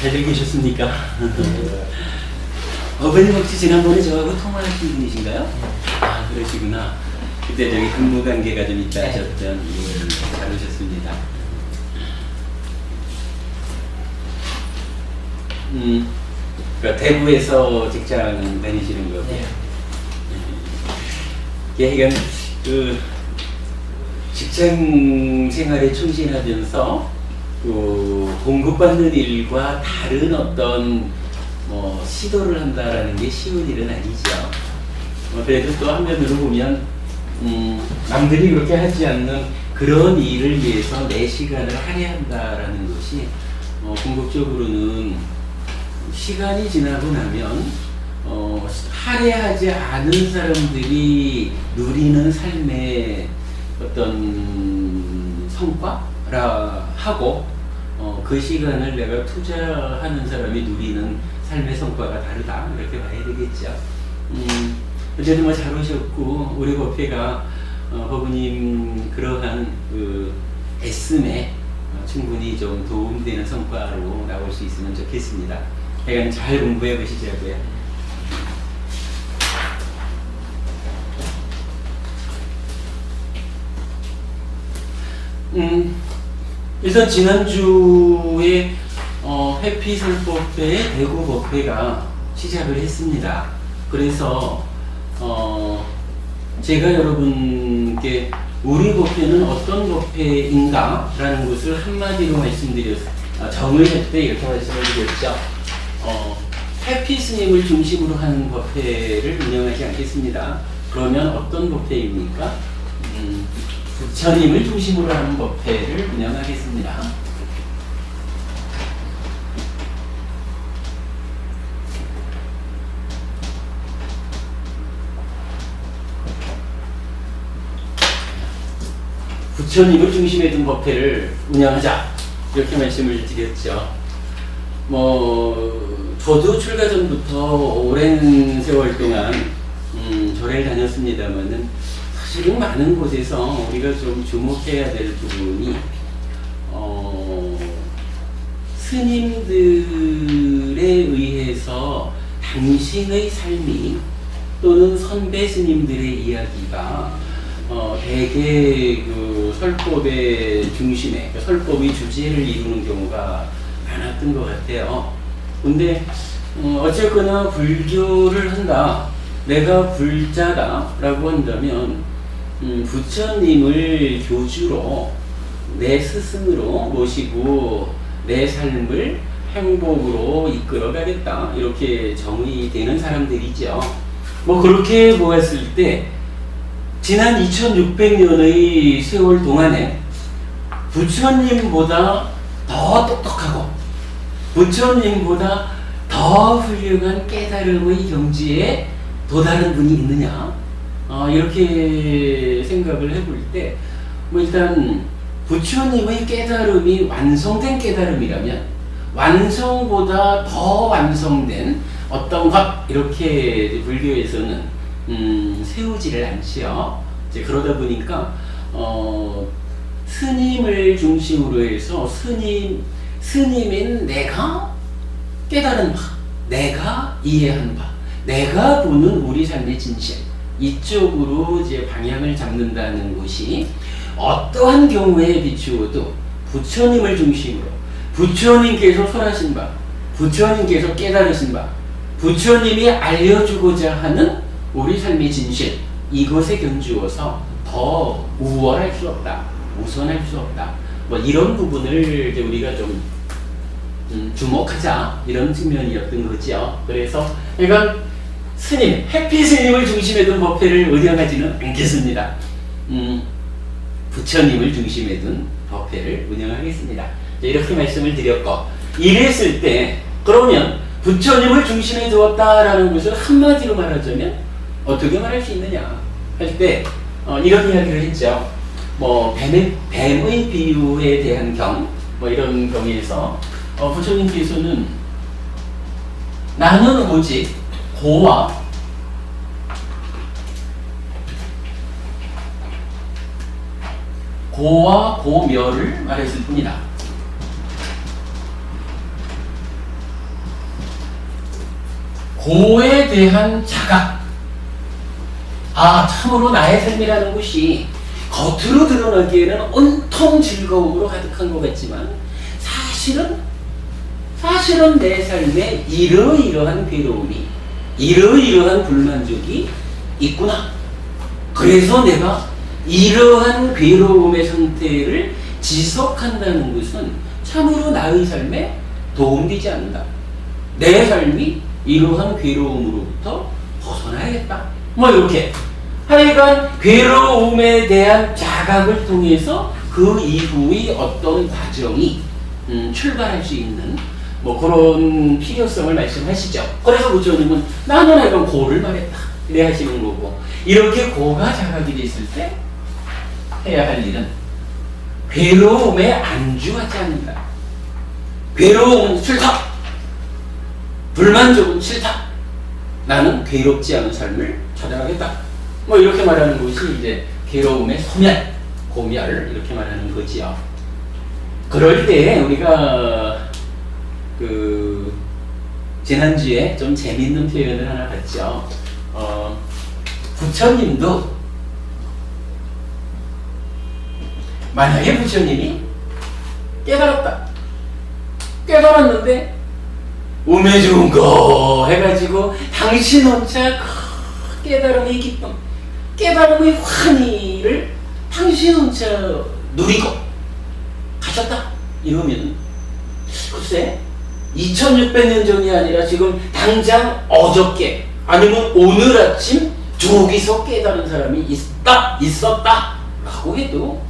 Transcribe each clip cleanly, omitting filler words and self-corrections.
잘들 계셨습니까? 어머님 혹시 지난번에 저하고 통화하신 분이신가요? 아, 그러시구나. 그때 저기 근무 관계가 좀 있다 하셨던, 잘 오셨습니다. 그러니까 대구에서 직장 다니시는 거고요. 이게 그 직장 생활에 충실하면서 그 공급받는 일과 다른 어떤 뭐 시도를 한다라는 게 쉬운 일은 아니죠. 그래도 또 한면으로 보면 남들이 그렇게 하지 않는 그런 일을 위해서 내 시간을 할애한다라는 것이 궁극적으로는 시간이 지나고 나면 할애하지 않은 사람들이 누리는 삶의 어떤 성과라 하고 그 시간을 내가 투자하는 사람이 누리는 삶의 성과가 다르다 이렇게 봐야 되겠죠. 어쨌든 뭐 잘 오셨고 우리 법회가 법부님 그러한 그 애씀에 충분히 좀 도움되는 성과로 나올 수 있으면 좋겠습니다. 그러니까 잘 공부해 보시자고요. 일단 지난주에 회피설법회 대구 법회가 시작을 했습니다. 그래서 제가 여러분께 우리 법회는 어떤 법회인가 라는 것을 한마디로 정의할 때 이렇게 말씀을 드렸죠. 회피 스님을 중심으로 하는 법회를 운영하지 않겠습니다. 그러면 어떤 법회입니까? 부처님을 중심으로 하는 법회를 운영하겠습니다. 부처님을 중심에 둔 법회를 운영하자 이렇게 말씀을 드렸죠. 저도 출가 전부터 오랜 세월 동안 절에를 다녔습니다만은 사실은 많은 곳에서 우리가 좀 주목해야 될 부분이 스님들에 의해서 당신의 삶이 또는 선배 스님들의 이야기가 대개 그 설법의 중심에 설법의 주제를 이루는 경우가 많았던 것 같아요. 근데 어쨌거나 불교를 한다, 내가 불자다 라고 한다면 부처님을 교주로 내 스승으로 모시고 내 삶을 행복으로 이끌어 가겠다 이렇게 정의되는 사람들이죠. 그렇게 보았을 때 지난 2600년의 세월 동안에 부처님보다 더 똑똑하고 부처님보다 더 훌륭한 깨달음의 경지에 도달한 분이 있느냐 이렇게 생각을 해볼 때 일단 부처님의 깨달음이 완성된 깨달음이라면 완성보다 더 완성된 어떤 것 이렇게 불교에서는 세우지를 않지요. 이제 그러다 보니까 스님을 중심으로 해서 스님인 내가 깨달은 바, 내가 이해한 바, 내가 보는 우리 삶의 진실 이쪽으로 이제 방향을 잡는다는 것이 어떠한 경우에 비추어도 부처님을 중심으로 부처님께서 설하신 바, 부처님께서 깨달으신 바, 부처님이 알려주고자 하는 우리 삶의 진실 이것에 견주어서 더 우월할 수 없다, 우선할 수 없다 이런 부분을 이제 우리가 좀 주목하자 이런 측면이었던 거죠. 그래서 이건 스님, 해피 스님을 중심에 둔 법회를 운영하지는 않겠습니다. 부처님을 중심에 둔 법회를 운영하겠습니다. 이렇게 말씀을 드렸고, 이랬을 때 그러면 부처님을 중심에 두었다라는 것을 한마디로 말하자면 어떻게 말할 수 있느냐 할 때 이런 이야기를 했죠. 뱀의 비유에 대한 경 이런 경에서 부처님께서는 나는 오직 고와 고멸을 말했을 뿐이다. 고에 대한 자각. 아, 참으로 나의 삶이라는 것이 겉으로 드러나기에는 온통 즐거움으로 가득한 것 같지만 사실은 내 삶에 이러이러한 괴로움이, 이러이러한 불만족이 있구나. 그래서 내가 이러한 괴로움의 상태를 지속한다는 것은 참으로 나의 삶에 도움되지 않는다. 내 삶이 이러한 괴로움으로부터 벗어나야겠다. 뭐 이렇게 하여간 괴로움에 대한 자각을 통해서 그 이후의 어떤 과정이 출발할 수 있는 뭐 그런 필요성을 말씀하시죠. 그래서 부처님은 나는 하여간 고를 말했다 이래 하시는 거고, 이렇게 고가 자각이 됐을 때 해야 할 일은 괴로움에 안주하지 않는다. 괴로움은 싫다. 불만족은 싫다. 나는 괴롭지 않은 삶을 찾아가겠다. 뭐 이렇게 말하는 것이 이제 괴로움의 소멸, 고멸 이렇게 말하는 거지요. 그럴 때 우리가 지난주에 좀 재밌는 표현을 하나 봤죠. 부처님도 만약에 부처님이 깨달았는데 우매 좋은 거 해가지고 당신 혼자 그 깨달음의 기쁨, 깨달음의 환희를 당신 혼자 누리고 가셨다 이러면 글쎄 2600년 전이 아니라 지금 당장 어저께 아니면 오늘 아침 저기서 깨달은 사람이 있었다 라고 해도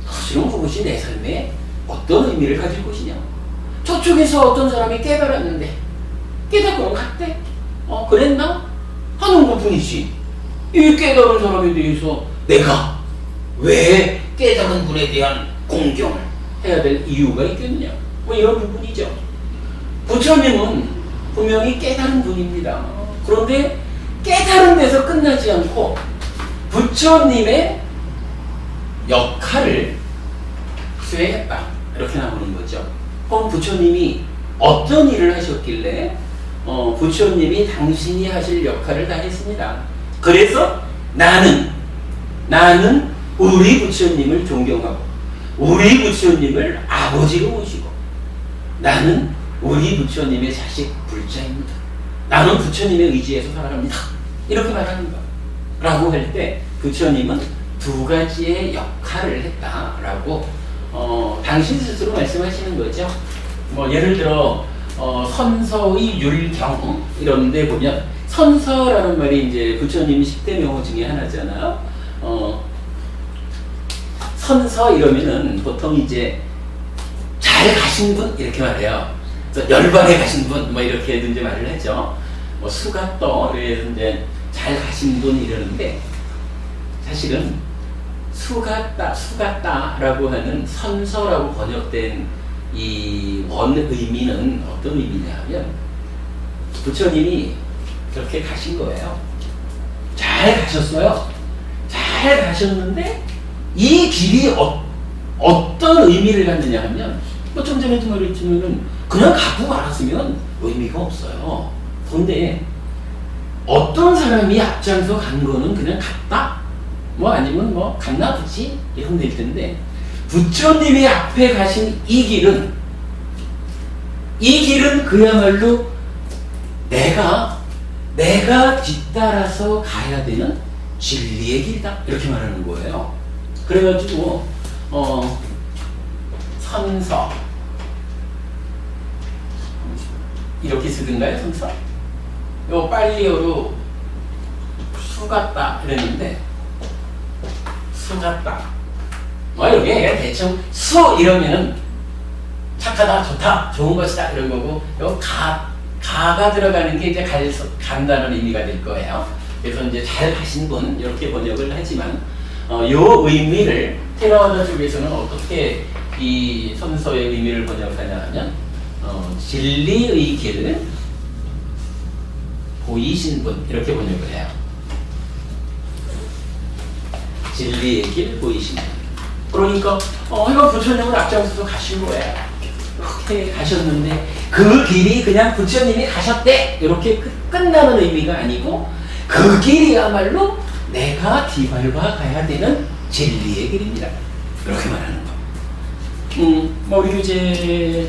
사실은 그것이 내 삶에 어떤 의미를 가질 것이냐. 저쪽에서 어떤 사람이 깨달았는데 깨닫고는 갔대. 그랬나? 하는 것 뿐이지. 이 깨달은 사람에 대해서 내가 왜 깨달은 분에 대한 공경을 해야 될 이유가 있겠느냐. 뭐 이런 부분이죠. 부처님은 분명히 깨달은 분입니다. 그런데 깨달은 데서 끝나지 않고 부처님의 역할을 수행했다. 이렇게 나오는 거죠. 그럼 부처님이 어떤 일을 하셨길래 부처님이 당신이 하실 역할을 다 했습니다. 그래서 나는 우리 부처님을 존경하고 우리 부처님을 아버지로 모시고 나는 우리 부처님의 자식 불자입니다. 나는 부처님의 의지에서 살아갑니다. 이렇게 말하는 거. 라고 할 때 부처님은 두 가지의 역할을 했다라고 당신 스스로 말씀하시는 거죠. 뭐 예를 들어 선서의 율경 이런 데 보면 선서라는 말이 이제 부처님 10대 명호 중에 하나잖아요. 선서 이러면은 보통 이제 잘 가신 분 이렇게 말해요. 열반에 가신 분 뭐 이렇게든지 말을 하죠. 뭐 수가떠 그래서 이제 잘 가신 분 이러는데 사실은 수갔다라고 하는 선서라고 번역된 이 원 의미는 어떤 의미냐면 부처님이 그렇게 가신 거예요. 잘 가셨어요. 잘 가셨는데 이 길이 어떤 의미를 갖느냐 하면 뭐 좀 전에도 말했지만은 그냥 가고 말았으면 의미가 없어요. 그런데 어떤 사람이 앞장서 간 거는 그냥 갔다? 뭐 아니면 뭐 갔나 보지? 이러면 될 텐데 부처님이 앞에 가신 이 길은 그야말로 내가 뒤따라서 가야 되는 진리의 길이다. 이렇게 말하는 거예요. 그래가지고 선서 이렇게 쓰던가요? 선서? 요 빨리어로 수갔다 그랬는데 수갔다 뭐 이게 대충 수 이러면은 착하다 좋다 좋은 것이다 이런 거고 요 가가 들어가는 게 이제 간다는 의미가 될 거예요. 그래서 이제 잘 가신 분 이렇게 번역을 하지만 요 의미를 테라와다 쪽에서는 어떻게 이 선서의 의미를 번역하냐 하면 진리의 길 보이신 분 이렇게 번역을 해요. 진리의 길 보이신 분. 그러니까 이거 부처님은 앞장서서 가신 거예요. 그렇게 가셨는데 그 길이 그냥 부처님이 가셨대 이렇게 끝나는 의미가 아니고 그 길이야말로 내가 디발바 가야 되는 진리의 길입니다. 이렇게 말하는 거. 우리 교재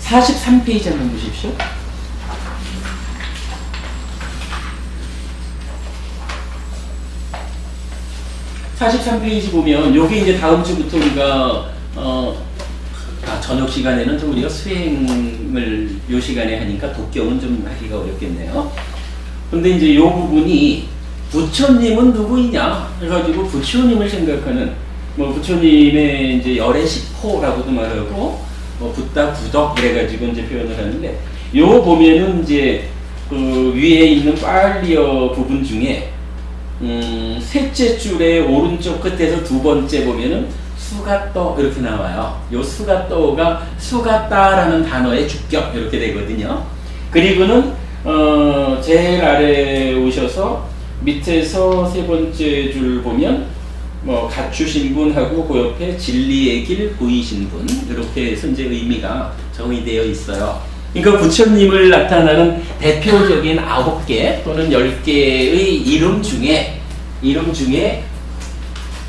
43페이지 한번 보십시오. 43페이지 보면 여기 이제 다음 주부터 우리가 저녁 시간에는 좀 우리가 수행을 요 시간에 하니까 독경은 좀 하기가 어렵겠네요. 근데 이제 이 부분이 부처님은 누구이냐 해가지고 부처님을 생각하는 뭐 부처님의 이제 열의 식호라고도 말하고 뭐 붓다 부덕 그래가지고 이제 표현을 하는데 요 보면은 이제 그 위에 있는 빨리어 부분 중에 셋째 줄의 오른쪽 끝에서 두 번째 보면은 수가떠 이렇게 나와요. 요 수가떠가 수가따라는 단어의 주격 이렇게 되거든요. 그리고는 제일 아래에 오셔서 밑에서 세 번째 줄 보면 뭐 갖추신 분하고 그 옆에 진리의 길 보이신 분 이렇게 선제 의미가 정의되어 있어요. 그러니까 부처님을 나타나는 대표적인 9개 또는 10개의 이름 중에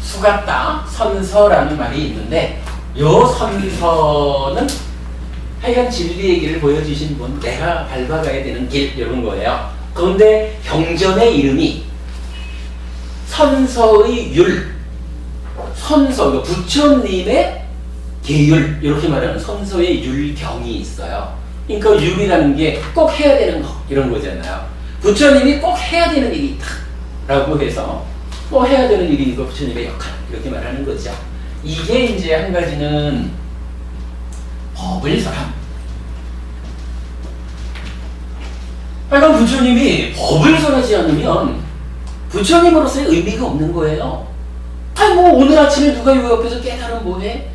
수가따, 선서라는 말이 있는데 요 선서는 하여간 진리의 길을 보여주신 분, 내가 밟아가야 되는 길 이런 거예요. 그런데 경전의 이름이 선서의 율, 선서, 부처님의 계율 이렇게 말하는 선서의 율경이 있어요. 그러니까 율이라는 게 꼭 해야 되는 거 이런 거잖아요. 부처님이 꼭 해야 되는 일이 있다 라고 해서 뭐 해야 되는 일이니까 부처님의 역할 이렇게 말하는 거죠. 이게 이제 한 가지는 법을 설함. 그러니까 부처님이 법을 설하지 않으면 부처님으로서의 의미가 없는 거예요. 아니 뭐 오늘 아침에 누가 요 옆에서 깨달음 뭐해?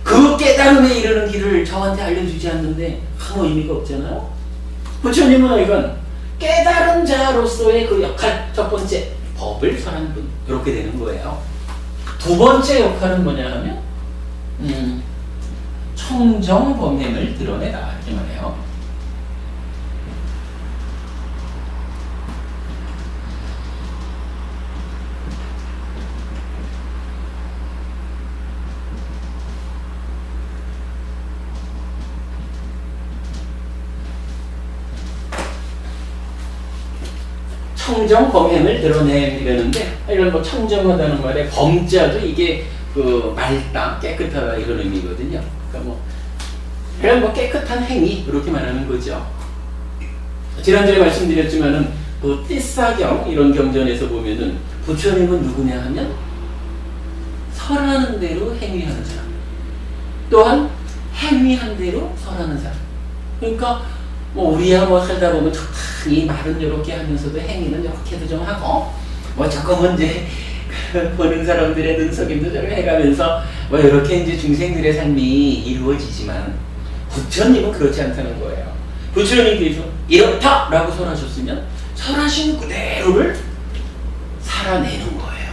그 깨달음에 이르는 길을 저한테 알려주지 않는데 아무 의미가 없잖아요. 부처님은 이건 깨달은 자로서의 그 역할, 첫 번째 법을 설하는 분 이렇게 되는 거예요. 두 번째 역할은 뭐냐 하면 청정범행을 드러내다 이렇게 말해요. 청정범행을 드러내려는데 이런 뭐 청정하다는 말에 범자도 이게 그 맑다, 깨끗하다 이런 의미거든요. 그러니까 뭐 이런 뭐 깨끗한 행위 이렇게 말하는 거죠. 지난주에 말씀드렸지만은 그 띠싸경 이런 경전에서 보면은 부처님은 누구냐 하면 설하는 대로 행위하는 사람, 또한 행위한 대로 설하는 사람. 그러니까 뭐 우리야 뭐 살다 보면 적당히 말은 이렇게 하면서도 행위는 이렇게도 좀 하고 뭐 조금은 이제 보는 사람들의 눈속임도 좀 해가면서 뭐 이렇게 이제 중생들의 삶이 이루어지지만 부처님은 그렇지 않다는 거예요. 부처님께서 이렇다라고 설하셨으면 설하신 그대로를 살아내는 거예요.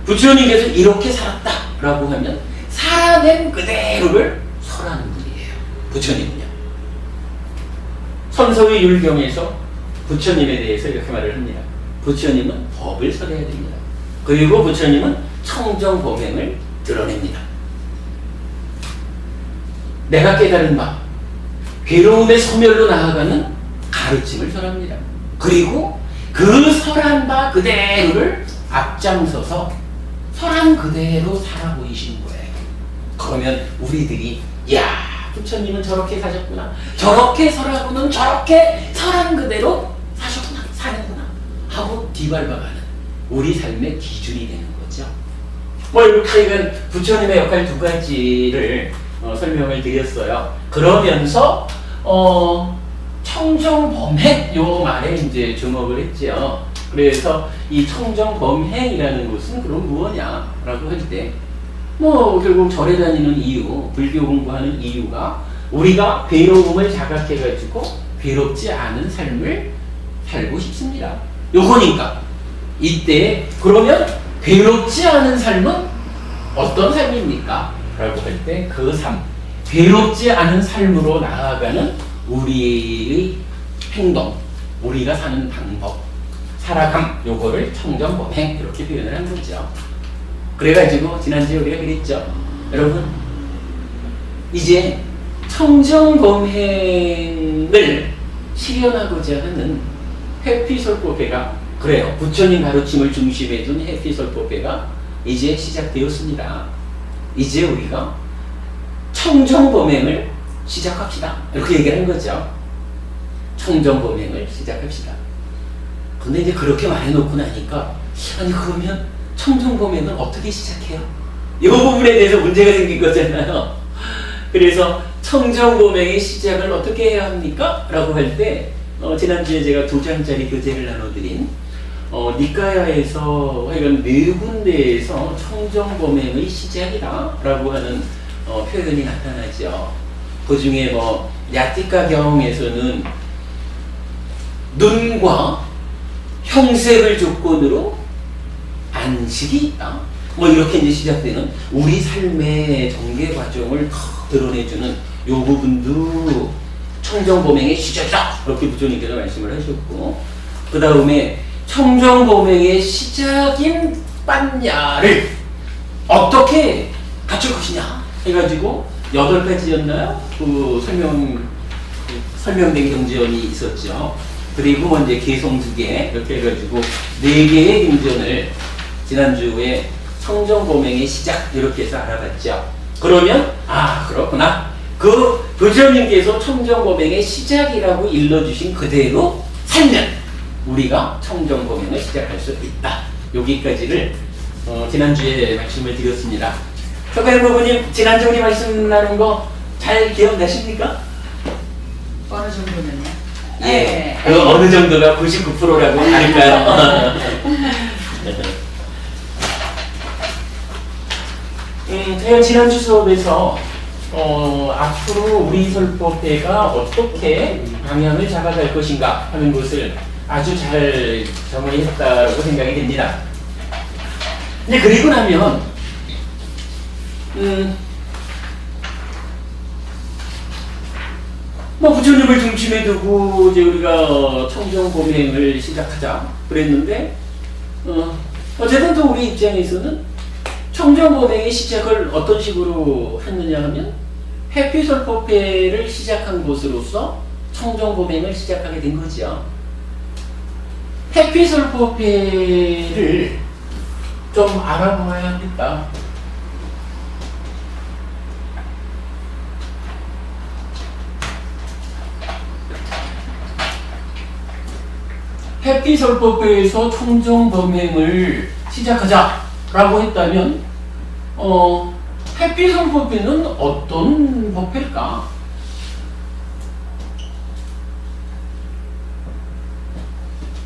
부처님께서 이렇게 살았다라고 하면 살아낸 그대로를 설하는 분이에요. 부처님은요. 선서의 율경에서 부처님에 대해서 이렇게 말을 합니다. 부처님은 법을 설해야 됩니다. 그리고 부처님은 청정범행을 드러냅니다. 내가 깨달은 바 괴로움의 소멸로 나아가는 가르침을 설합니다. 그리고 그 설한 바 그대로를 앞장서서 설한 그대로 살아 보이시는 거예요. 그러면 우리들이 야 부처님은 저렇게 사셨구나, 저렇게 설하고는 저렇게 설한 그대로 사셨구나, 사는구나 하고 뒤밟아가는 우리 삶의 기준이 되는 거죠. 뭐 이렇게 부처님의 역할 두 가지를 설명을 드렸어요. 그러면서 청정범행 요 말에 이제 주목을 했죠. 그래서 이 청정범행이라는 것은 그럼 무엇냐라고 할 때 뭐 결국 절에 다니는 이유, 불교 공부하는 이유가 우리가 괴로움을 자각해가지고 괴롭지 않은 삶을 살고 싶습니다. 요거니까 이때 그러면 괴롭지 않은 삶은 어떤 삶입니까? 라고 할 때 그 삶, 괴롭지 않은 삶으로 나아가는 우리의 행동, 우리가 사는 방법, 살아감, 요거를 청정범행 이렇게 표현을 한 거죠. 그래가지고 지난주에 우리가 그랬죠. 여러분, 이제 청정범행을 실현하고자 하는 회피설법회가, 그래요, 부처님 가르침을 중심에 둔 회피설법회가 이제 시작되었습니다. 이제 우리가 청정범행을 시작합시다. 이렇게 얘기를 한 거죠. 청정범행을 시작합시다. 근데 이제 그렇게 말해놓고 나니까, 아니 그러면 청정범행은 어떻게 시작해요? 이 부분에 대해서 문제가 생긴 거잖아요. 그래서 청정범행의 시작을 어떻게 해야 합니까? 라고 할 때 지난주에 제가 2장짜리 교재를 나눠드린 니카야에서 하여간 4군데에서 청정범행의 시작이다 라고 하는 표현이 나타나죠. 그 중에 야티카경에서는 눈과 형색을 조건으로 안식이 있다. 이렇게 이제 시작되는 우리 삶의 전개 과정을 드러내주는 요 부분도 청정범행의 시작이다. 그렇게 부처님께서 말씀을 하셨고, 그 다음에 청정범행의 시작인 빤야를 어떻게 갖출 것이냐 해가지고 8가지였나요? 그 설명된 경전이 있었죠. 그리고 이제 개성 2개 이렇게 해가지고 4개의 경전을 지난주에 청정범행의 시작 이렇게 해서 알아봤죠. 그러면 그렇구나. 그 부처님께서 청정범행의 시작이라고 일러주신 그대로 살면 우리가 청정범행을 시작할 수 있다. 여기까지를 지난주에 말씀을 드렸습니다. 석가현 부부님, 지난주 우리 말씀 나눈 거 잘 기억나십니까? 어느 정도면요? 예, 그 어느 정도가 99%라고 할까요? 지난주 수업에서 앞으로 우리 설법회가 어떻게 방향을 잡아갈 것인가 하는 것을 아주 잘 정리했다고 생각이 됩니다. 근데 그리고 나면 부처님을 중심에 두고 이제 우리가 청정범행을 시작하자 그랬는데 어쨌든 또 우리 입장에서는 청정범행의 시작을 어떤 식으로 했느냐 하면 회피설법회를 시작한 곳으로서 청정범행을 시작하게 된 거죠. 회피설법회를 좀 알아봐야 하겠다. 회피설법회에서 청정범행을 시작하자라고 했다면 회피설법회는 어떤 법회일까?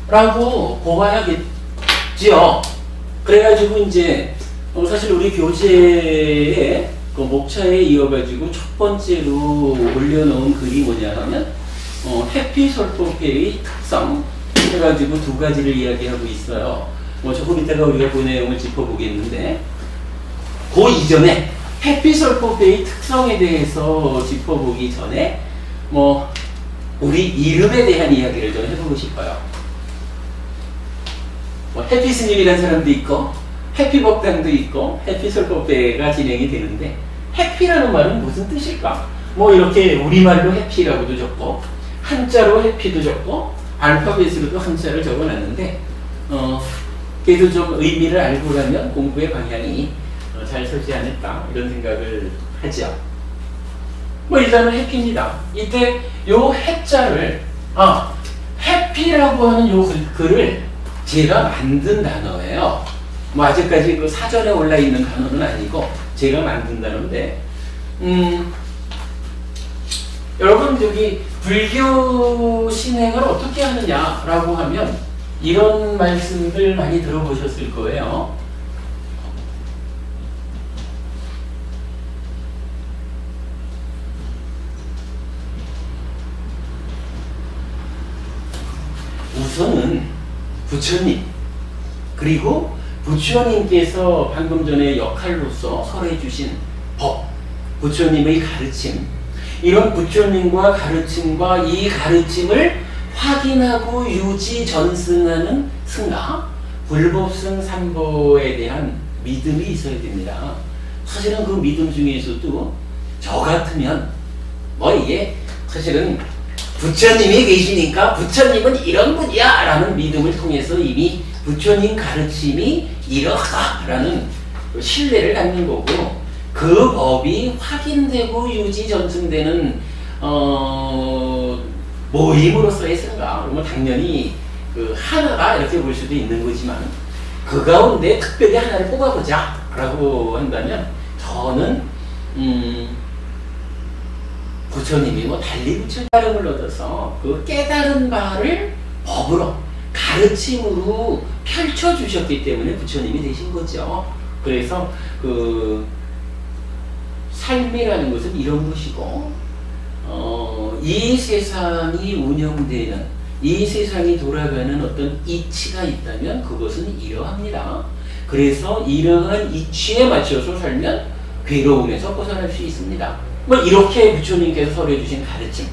라고 보아야겠지요. 그래가지고 이제 사실 우리 교재에 그 목차에 이어가지고 첫 번째로 올려놓은 글이 뭐냐 하면 회피설법회의 특성 해가지고 2가지를 이야기하고 있어요. 조금 이따가 우리가 그 내용을 짚어보겠는데, 그 이전에 회피설법회의 특성에 대해서 짚어보기 전에 우리 이름에 대한 이야기를 좀 해보고 싶어요. 해피스님이라는 사람도 있고 해피법당도 있고 해피설법회가 진행이 되는데, 해피라는 말은 무슨 뜻일까? 이렇게 우리말로 해피라고도 적고 한자로 해피도 적고 알파벳으로도 한자를 적어놨는데 그래도 좀 의미를 알고 가면 공부의 방향이 잘 서지 않을까 이런 생각을 하죠. 일단은 해피입니다. 이때 요 해자를 해피라고 하는 요 글을 제가 만든 단어예요. 아직까지 그 사전에 올라 있는 단어는 아니고 제가 만든 단어인데, 여러분 여기 불교 신행을 어떻게 하느냐라고 하면 이런 말씀들 많이 들어보셨을 거예요. 우선은 부처님 그리고 부처님께서 방금 전에 역할로서 설해 주신 법, 부처님의 가르침, 이런 부처님과 가르침과 이 가르침을 확인하고 유지 전승하는 승가, 불법승 삼보에 대한 믿음이 있어야 됩니다. 사실은 그 믿음 중에서도 저 같으면 이게 사실은 부처님이 계시니까 부처님은 이런 분이야 라는 믿음을 통해서 이미 부처님 가르침이 이러하다라는 신뢰를 갖는 거고, 그 법이 확인되고 유지 전승되는 모임으로서의 생각, 그러면 당연히 그 하나가 이렇게 볼 수도 있는 거지만, 그 가운데 특별히 하나를 뽑아보자 라고 한다면 저는 부처님이 달리 부처님 깨달음을 얻어서 그 깨달은 바를 법으로 가르침으로 펼쳐주셨기 때문에 부처님이 되신 거죠. 그래서 그 삶이라는 것은 이런 것이고, 이 세상이 운영되는, 이 세상이 돌아가는 어떤 이치가 있다면 그것은 이러합니다. 그래서 이러한 이치에 맞춰서 살면 괴로움에서 벗어날 수 있습니다. 이렇게 부처님께서 설해 주신 가르침,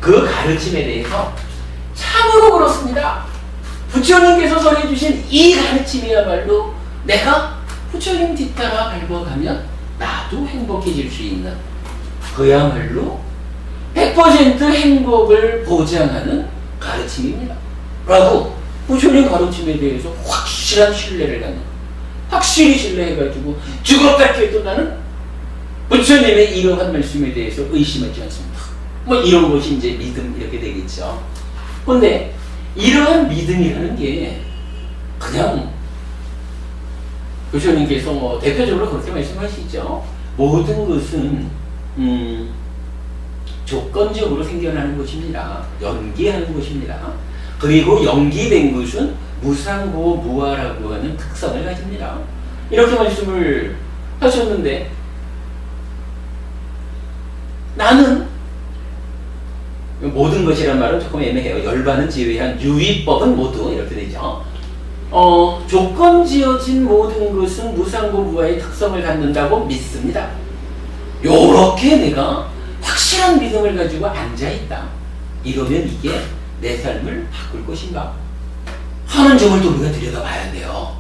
그 가르침에 대해서 참으로 그렇습니다. 부처님께서 설해 주신 이 가르침이야말로 내가 부처님 뒤따라 밟아가면 나도 행복해질 수 있는, 그야말로 100% 행복을 보장하는 가르침입니다. 라고 부처님 가르침에 대해서 확실한 신뢰를 갖는, 확실히 신뢰해가지고 죽었다 해도 나는 부처님의 이러한 말씀에 대해서 의심하지 않습니다. 이런 것이 이제 믿음, 이렇게 되겠죠. 근데 이러한 믿음이라는 게 그냥 부처님께서 대표적으로 그렇게 말씀하시죠. 모든 것은 조건적으로 생겨나는 것입니다. 연기하는 것입니다. 그리고 연기된 것은 무상고 무아라고 하는 특성을 가집니다. 이렇게 말씀을 하셨는데, 나는 모든 것이란 말은 조금 애매해요. 열반은 제외한 유의법은 모두 이렇게 되죠. 조건 지어진 모든 것은 무상고 무아의 특성을 갖는다고 믿습니다. 요렇게 내가 확실한 믿음을 가지고 앉아있다. 이러면 이게 내 삶을 바꿀 것인가 하는 점을 또 우리가 들여다봐야 돼요.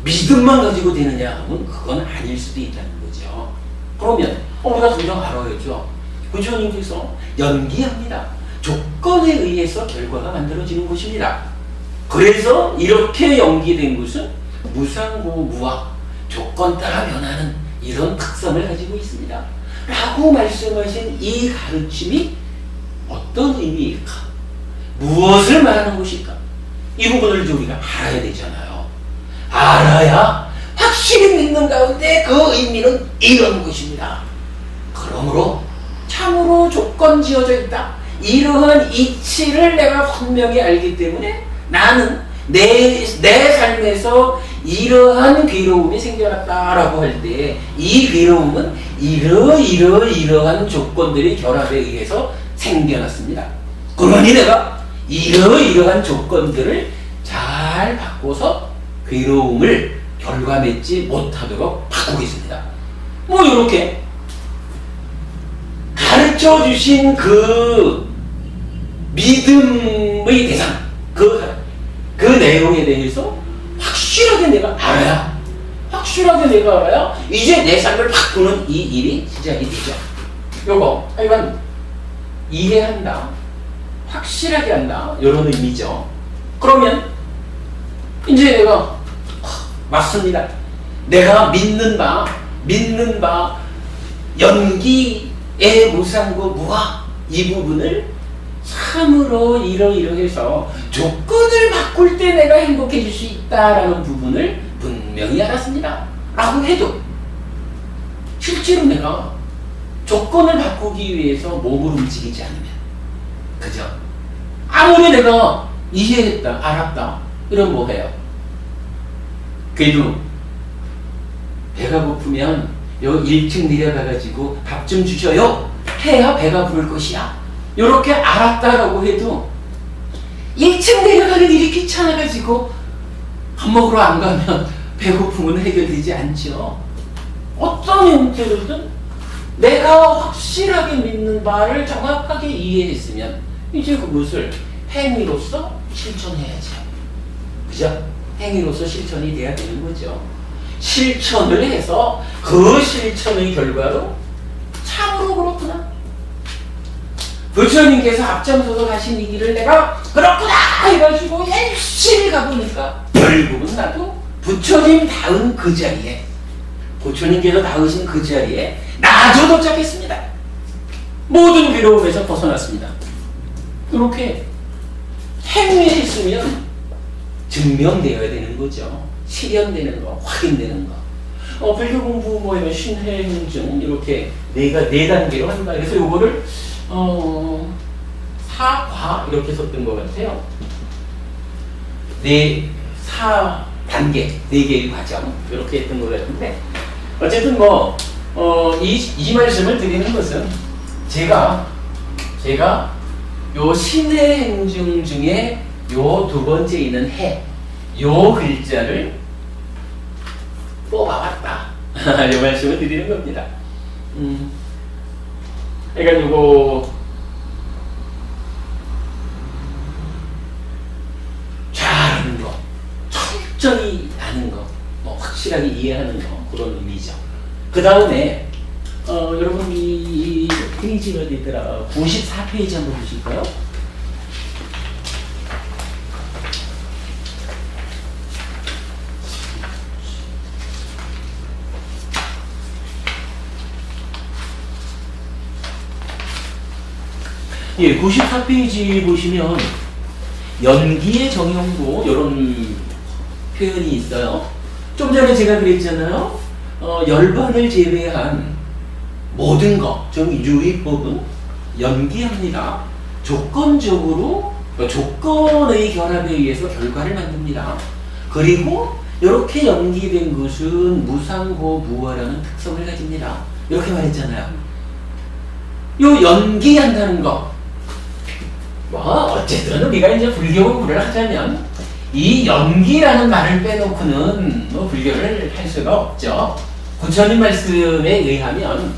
믿음만 가지고 되느냐 하면 그건 아닐 수도 있다는 거죠. 그러면 우리가 당장 알아야죠. 부처님께서 연기합니다. 조건에 의해서 결과가 만들어지는 것입니다. 그래서 이렇게 연기된 것은 무상고 무아, 조건 따라 변하는 이런 특성을 가지고 있습니다. 라고 말씀하신 이 가르침이 어떤 의미일까? 무엇을 말하는 것일까? 이 부분을 우리가 알아야 되잖아요. 알아야 확실히 믿는 가운데 그 의미는 이런 것입니다. 그러므로 참으로 조건 지어져 있다. 이러한 이치를 내가 분명히 알기 때문에 나는 내 삶에서 이러한 괴로움이 생겨났다라고 할 때 이 괴로움은 이러한 조건들의 결합에 의해서 생겨났습니다. 그러니 내가 이러한 조건들을 잘 바꿔서 괴로움을 결과맺지 못하도록 바꾸겠습니다. 이렇게 가르쳐 주신 그 믿음의 대상, 그 내용에 대해서 확실하게 내가 알아야, 이제 내 삶을 바꾸는 이 일이 시작이 되죠. 요거 하여간 이해한다, 확실하게 한다, 이런 의미죠. 그러면 이제 내가 맞습니다. 내가 믿는 바 연기의 무상고 무아, 이 부분을 참으로 이러해서 조건을 바꿀 때 내가 행복해질 수 있다라는 부분을 분명히 알았습니다. 라고 해도 실제로 내가 조건을 바꾸기 위해서 몸을 움직이지 않으면, 그죠? 아무리 내가 이해했다, 알았다, 이러면 뭐해요? 그래도 배가 고프면 요 1층 내려가가지고 밥 좀 주셔요 해야 배가 부를 것이야. 요렇게 알았다라고 해도 1층 내려가는 일이 귀찮아가지고 밥 먹으러 안 가면 배고픔은 해결되지 않죠. 어떤 형태로든 내가 확실하게 믿는 바를 정확하게 이해했으면 이제 그것을 행위로서 실천해야죠. 그죠? 행위로서 실천이 돼야 되는 거죠. 실천을 해서 그 실천의 결과로 참으로 그렇구나. 부처님께서 앞장서서 가신 이 길을 내가 그렇구나 해가지고 열심히 가보니까 결국은 나도 부처님 닿은 그 자리에, 부처님께서 닿으신 그 자리에 나도 도착했습니다. 모든 괴로움에서 벗어났습니다. 그렇게 행위했으면 증명되어야 되는 거죠. 실현되는 거, 확인되는 거. 불교 공부 뭐에 신행증 이렇게 네 단계로 한다. 그래서 요거를 사과 이렇게 썼던 것 같아요. 4단계, 4개의 과정 이렇게 했던 것 같은데 어쨌든 이 말씀을 드리는 것은 제가 요 신의 행중 중에 요 두 번째 있는 해, 요 글자를 뽑아왔다. 이 말씀을 드리는 겁니다. 그러니까 요거 잘하는 거, 철저히 아는 거, 확실하게 이해하는 거, 그런 의미죠. 그 다음에 여러분 이 페이지가 어디더라? 94페이지 한번 보실까요? 예, 94페이지 보시면 연기의 정형도 이런 표현이 있어요. 좀 전에 제가 그랬잖아요. 열반을 제외한 모든 것, 즉 유의법은 연기합니다. 조건적으로 조건의 결합에 의해서 결과를 만듭니다. 그리고 이렇게 연기된 것은 무상고 무아라는 특성을 가집니다. 이렇게 말했잖아요. 요 연기한다는 거. 어쨌든 우리가 이제 불교 공부를 하자면 이 연기라는 말을 빼놓고는 불교를 할 수가 없죠. 부처님 말씀에 의하면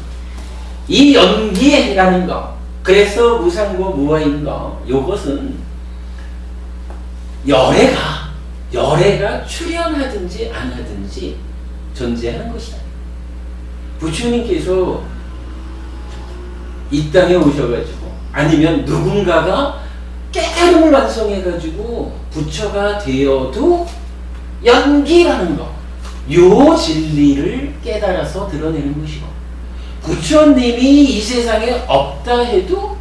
이 연기라는 거, 그래서 무상고 무아인 거, 요것은 열애가 출현하든지 안 하든지 존재하는 것이다. 부처님께서 이 땅에 오셔가지고 아니면 누군가가 깨달음을 완성해가지고 부처가 되어도 연기라는 거, 요 진리를 깨달아서 드러내는 것이고, 부처님이 이 세상에 없다 해도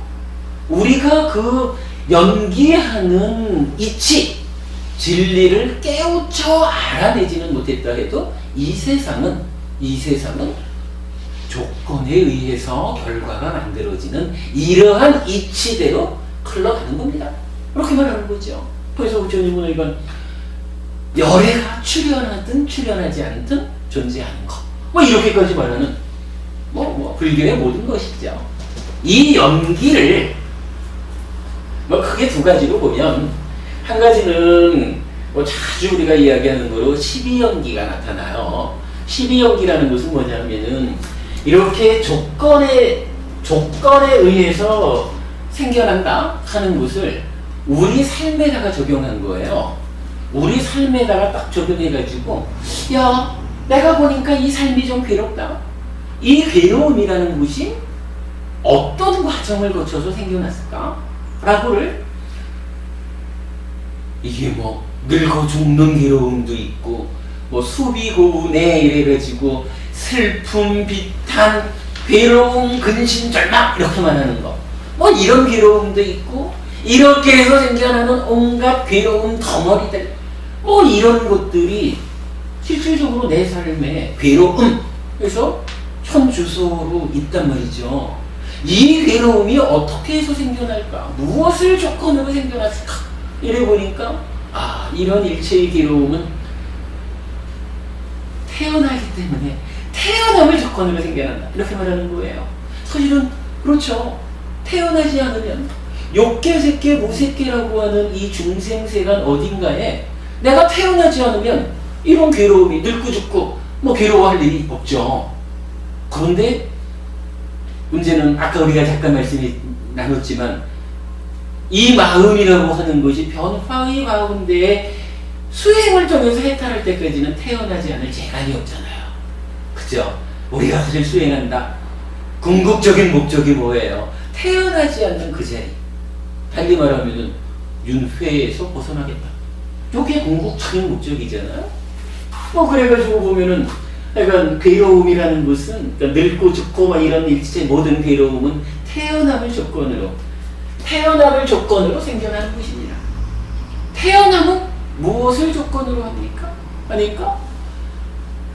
우리가 그 연기하는 이치, 진리를 깨우쳐 알아내지는 못했다 해도 이 세상은 조건에 의해서 결과가 만들어지는 이러한 이치대로 흘러가는 겁니다. 그렇게 말하는 거죠. 그래서 부처님은 이건 열애가 출현하든 출현하지 않든 존재하는 것, 이렇게까지 말하는 불교의 모든 것이죠. 이 연기를 크게 두 가지로 보면, 한 가지는 자주 우리가 이야기하는 거로 12연기가 나타나요. 12연기라는 것은 뭐냐면은 이렇게 조건에 의해서 생겨난다 하는 것을 우리 삶에다가 적용한 거예요. 우리 삶에다가 딱 적용해가지고, 야, 내가 보니까 이 삶이 좀 괴롭다. 이 괴로움이라는 것이 어떤 과정을 거쳐서 생겨났을까? 라고를, 이게 늙어 죽는 괴로움도 있고, 수비 고운에 이래가지고 슬픔, 비탄, 괴로움, 근심, 절망 이렇게 말하는 거. 이런 괴로움도 있고, 이렇게 해서 생겨나는 온갖 괴로움 덩어리들, 이런 것들이 실질적으로 내 삶의 괴로움, 그래서 천주소로 있단 말이죠. 이 괴로움이 어떻게 해서 생겨날까? 무엇을 조건으로 생겨났을까? 이래 보니까 이런 일체의 괴로움은 태어나기 때문에 태어남을 조건으로 생겨난다. 이렇게 말하는 거예요. 사실은 그렇죠. 태어나지 않으면 욕계, 색계, 무색계라고 하는 이 중생세간 어딘가에 내가 태어나지 않으면 이런 괴로움이 늙고 죽고 뭐 괴로워할 일이 없죠. 그런데 문제는 아까 우리가 잠깐 말씀이 나눴지만 이 마음이라고 하는 것이 변화의 가운데 수행을 통해서 해탈할 때까지는 태어나지 않을 재간이 없잖아요. 그죠? 우리가 사실 수행한다. 궁극적인 목적이 뭐예요? 태어나지 않는 그 자리. 달리 말하면은 윤회에서 벗어나겠다. 이게 궁극적인 목적이잖아요. 뭐 그래가지고 보면은 약간 괴로움이라는 것은 그러니까 늙고 죽고 막 이런 일체 모든 괴로움은 태어남을 조건으로 생겨나는 것입니다. 태어남은 무엇을 조건으로 합니까? 하니까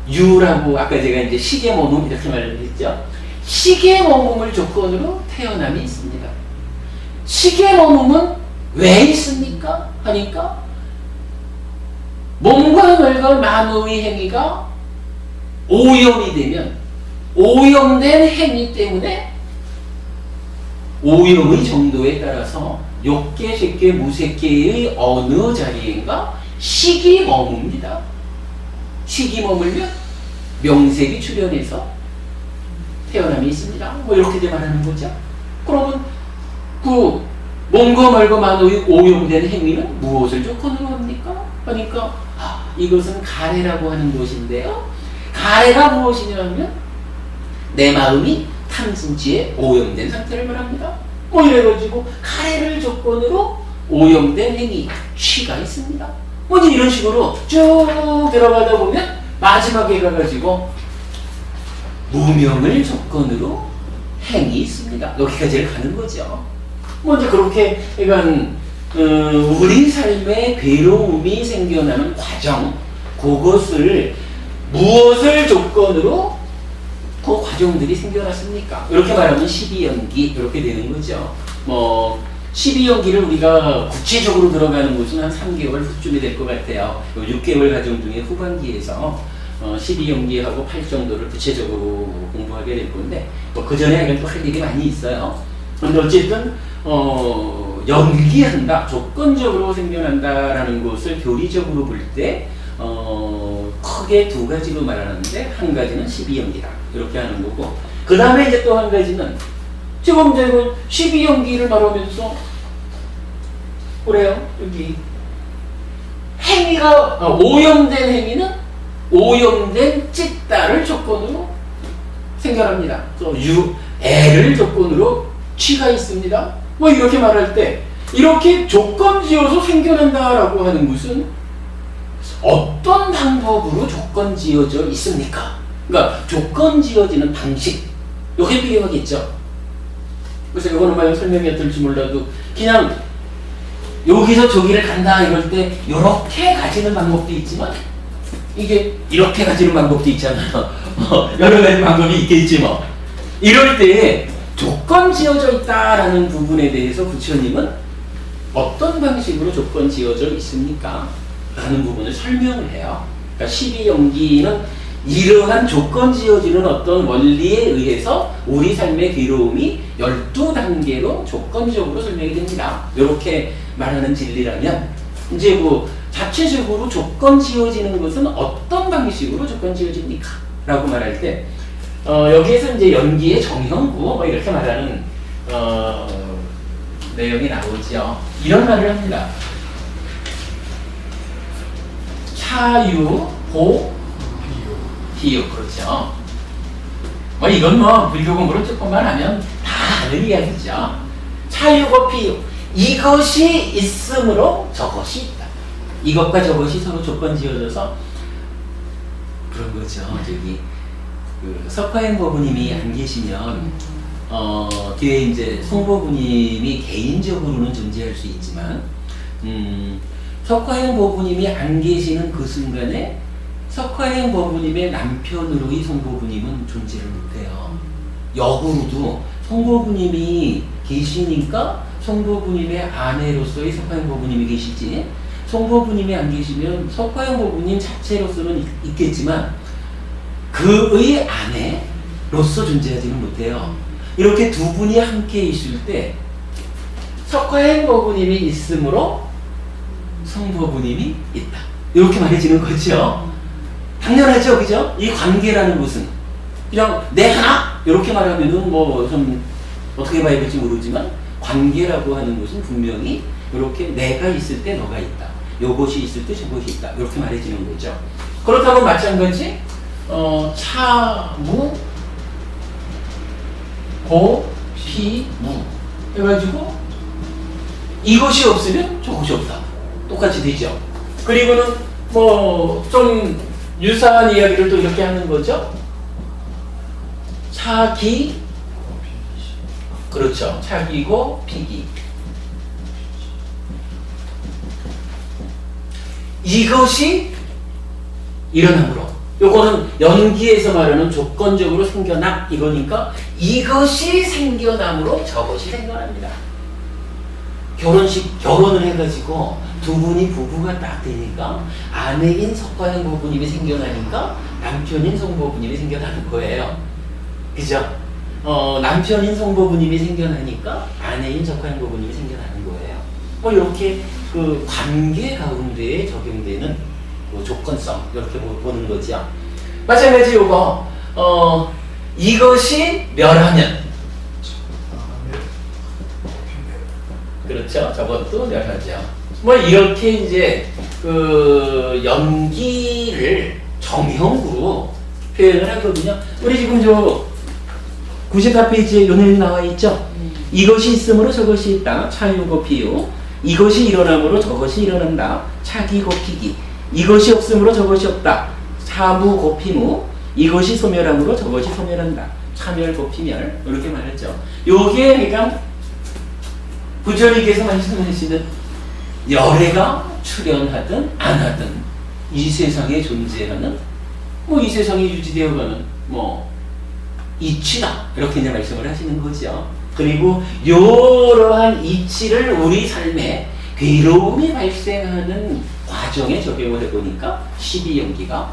유라고 아까 제가 이제 시계 머문 이렇게 말을 했죠. 시계 머문을 조건으로 태어남이 있습니다. 시계 머문은 왜 있습니까? 하니까 몸과 늙어 만우의 행위가 오염이 되면 오염된 행위 때문에 오염의 정도에 따라서 욕계, 색계, 무색계의 어느 자리인가 식이 머뭅니다. 식이 머물면 명색이 출현해서 태어남이 있습니다. 뭐 이렇게 말하는 거죠. 그러면 그 몸과 말과 만우의 오염된 행위는 무엇을 조건으로 합니까? 그러니까 이것은 가래라고 하는 것인데요. 가래가 무엇이냐면 내 마음이 탐진치에 오염된 상태를 말합니다. 뭐 이래가지고 가래를 조건으로 오염된 행위, 취가 있습니다. 뭐 이제 이런 식으로 쭉 들어가다 보면 마지막에 가가지고 무명을 조건으로 행이 있습니다. 여기까지를 가는 거죠. 뭐 이제 그렇게 그러니까 우리 삶에 괴로움이 생겨나는 과정, 그것을 무엇을 조건으로 그 과정들이 생겨났습니까? 이렇게 말하면 12연기 이렇게 되는 거죠. 뭐 12연기를 우리가 구체적으로 들어가는 것은 한 3개월 후쯤이 될 것 같아요. 6개월 과정 중에 후반기에서 12연기하고 8 정도를 구체적으로 공부하게 될 건데 뭐 그 전에 또 할 일이 많이 있어요. 그런데 어쨌든 연기한다, 조건적으로 생겨난다라는 것을 교리적으로 볼 때 크게 두 가지로 말하는데 한 가지는 12연기다 이렇게 하는 거고 그 다음에 이제 또 한 가지는 지금 이제 12연기를 말하면서 그래요. 여기 행위가 오염된 행위는 오염된 찢다를 조건으로 생겨납니다. 애를 조건으로 취가 있습니다. 뭐 이렇게 말할 때 이렇게 조건 지어서 생겨난다라고 하는 것은 어떤 방법으로 조건 지어져 있습니까? 그러니까 조건 지어지는 방식 이게 필요하겠죠. 그래서 이거는 만약 설명이 어떨지 몰라도 그냥 여기서 저기를 간다 이럴 때 이렇게 가지는 방법도 있지만 이게 이렇게 가지는 방법도 있잖아요. 여러 가지 방법이 있겠지 뭐. 이럴 때 조건 지어져 있다라는 부분에 대해서 부처님은 어떤 방식으로 조건 지어져 있습니까? 라는 부분을 설명을 해요. 그러니까 12연기는 이러한 조건 지어지는 어떤 원리에 의해서 우리 삶의 괴로움이 12단계로 조건적으로 설명이 됩니다. 이렇게 말하는 진리라면 이제 뭐 자체적으로 조건 지어지는 것은 어떤 방식으로 조건 지어집니까? 라고 말할 때 여기에서 이제 연기의 정형구 뭐 이렇게 말하는 내용이 나오죠. 이런 말을 합니다. 차유, 보, 비유. 그렇죠. 뭐 이건 뭐 불교 공부를 조금만 하면 다 아는 이야기죠. 차유고 비유. 이것이 있으므로 저것이 있다. 이것과 저것이 서로 조건 지어져서 그런 거죠. 저기 그 석화행보부님이 안 계시면 뒤에 이제 송보부님이 개인적으로는 존재할 수 있지만 석화행보부님이 안 계시는 그 순간에 석화행보부님의 남편으로의 송보부님은 존재를 못해요. 역으로도 송보부님이 계시니까 송보부님의 아내로서의 석화행보부님이 계시지 송보부님이 안 계시면 석화행보부님 자체로서는 있겠지만 그의 아내로서 존재하지는 못해요. 이렇게 두 분이 함께 있을 때 석화행보부님이 있으므로 송보부님이 있다. 이렇게 말해지는 거죠. 당연하죠, 그죠? 이 관계라는 것은 그냥 내 하나 이렇게 말하면은 뭐 좀 어떻게 봐야 될지 모르지만 관계라고 하는 것은 분명히 이렇게 내가 있을 때 너가 있다. 요것이 있을 때 저것이 있다. 이렇게 말해지는 거죠. 그렇다고 마찬가지 차, 무, 고, 피, 무 해가지고 이것이 없으면 저것이 없다. 똑같이 되죠. 그리고는 뭐 좀 유사한 이야기를 또 이렇게 하는 거죠. 차기, 그렇죠. 차기고 피기. 이것이 일어남으로. 요거는 연기에서 말하는 조건적으로 생겨남 이거니까 이것이 생겨남으로 저것이 생겨납니다. 결혼을 해가지고 두 분이 부부가 딱 되니까 아내인 석가형 부부님이 생겨나니까 남편인 송부부님이 생겨나는 거예요. 그죠? 남편인 송부부님이 생겨나니까 아내인 석가형 부부님이 생겨나는 거예요. 뭐 이렇게 그 관계 가운데에 적용되는 뭐 조건성 이렇게 보는 거죠. 마찬가지 요거 이것이 멸하면 그렇죠. 저것도 멸하죠. 뭐 이렇게 이제 그 연기를 정형으로 표현을 하거든요. 우리 지금 저 94페이지에 요네일 나와 있죠. 이것이 있으므로 저것이 있다. 차유고 피유. 이것이 일어남으로 저것이 일어난다. 차기고 피기. 이것이 없으므로 저것이 없다. 차무고 피무. 이것이 소멸함으로 저것이 소멸한다. 차멸고 피멸. 이렇게 말했죠. 요게 그러니까 부처님께서 말씀하시는 열애가 출현하든 안 하든 이 세상에 존재하는 뭐 이 세상에 유지되어가는 뭐 이치다 이렇게 이제 말씀을 하시는 거죠. 그리고 이러한 이치를 우리 삶에 괴로움이 발생하는 과정에 적용을 해보니까 12연기가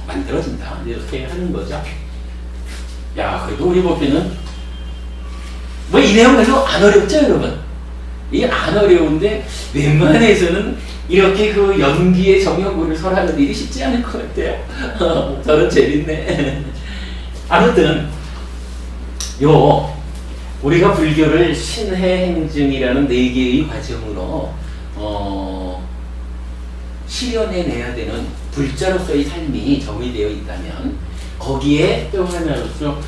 만들어진다 이렇게 하는 거죠. 야, 그래도 우리 보기에는 뭐 이 내용 별로 안 어렵죠, 여러분? 이게 안 어려운데 웬만해서는 이렇게 그 연기의 정형구를 설하는 일이 쉽지 않을 것 같아요. 저는 재밌네. 아무튼 우리가 불교를 신해행증이라는 4개의 과정으로 실현해내야 되는 불자로서의 삶이 정의되어 있다면 거기에 또 하나로서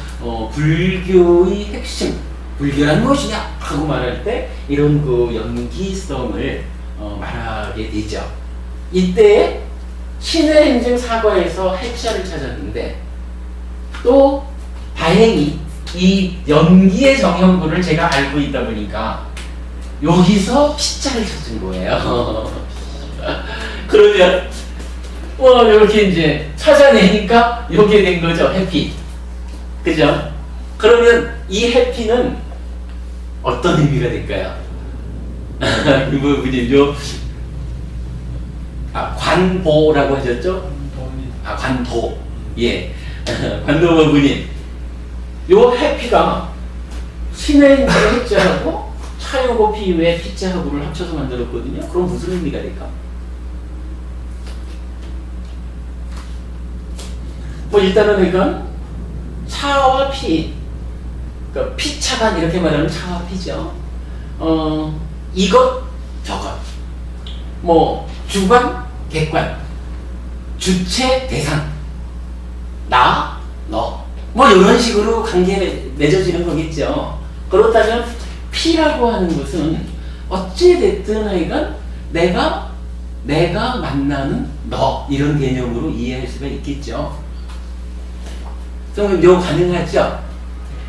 불교의 핵심, 불교란 무엇이냐 하고 말할 때 이런 그 연기성을 말하게 되죠. 이때 신해행증 사과에서 핵자를 찾았는데 또 다행히 이 연기의 정형구를 제가 알고 있다 보니까 여기서 피자를 찾은 거예요. 그러면 이렇게 이제 찾아내니까 이렇게 된 거죠. 해피. 그죠? 그러면 이 해피는 어떤 의미가 될까요? 이 부분이요. 관보라고 하셨죠? 관도. 예. 관도 부분이 요 해피가 신의 해자하고 차요고 피유의 피자하고를 합쳐서 만들었거든요. 그럼 무슨 의미가 될까? 뭐 일단은 이건 차와 피, 그러니까 피차간 이렇게 말하면 차와 피죠. 이것 저것, 뭐 주관 객관, 주체 대상, 나 너, 뭐 이런 식으로 관계 맺어지는 거겠죠. 그렇다면 피라고 하는 것은 어찌됐든 하여간 내가 만나는 너 이런 개념으로 이해할 수가 있겠죠. 그럼 요 가능하죠?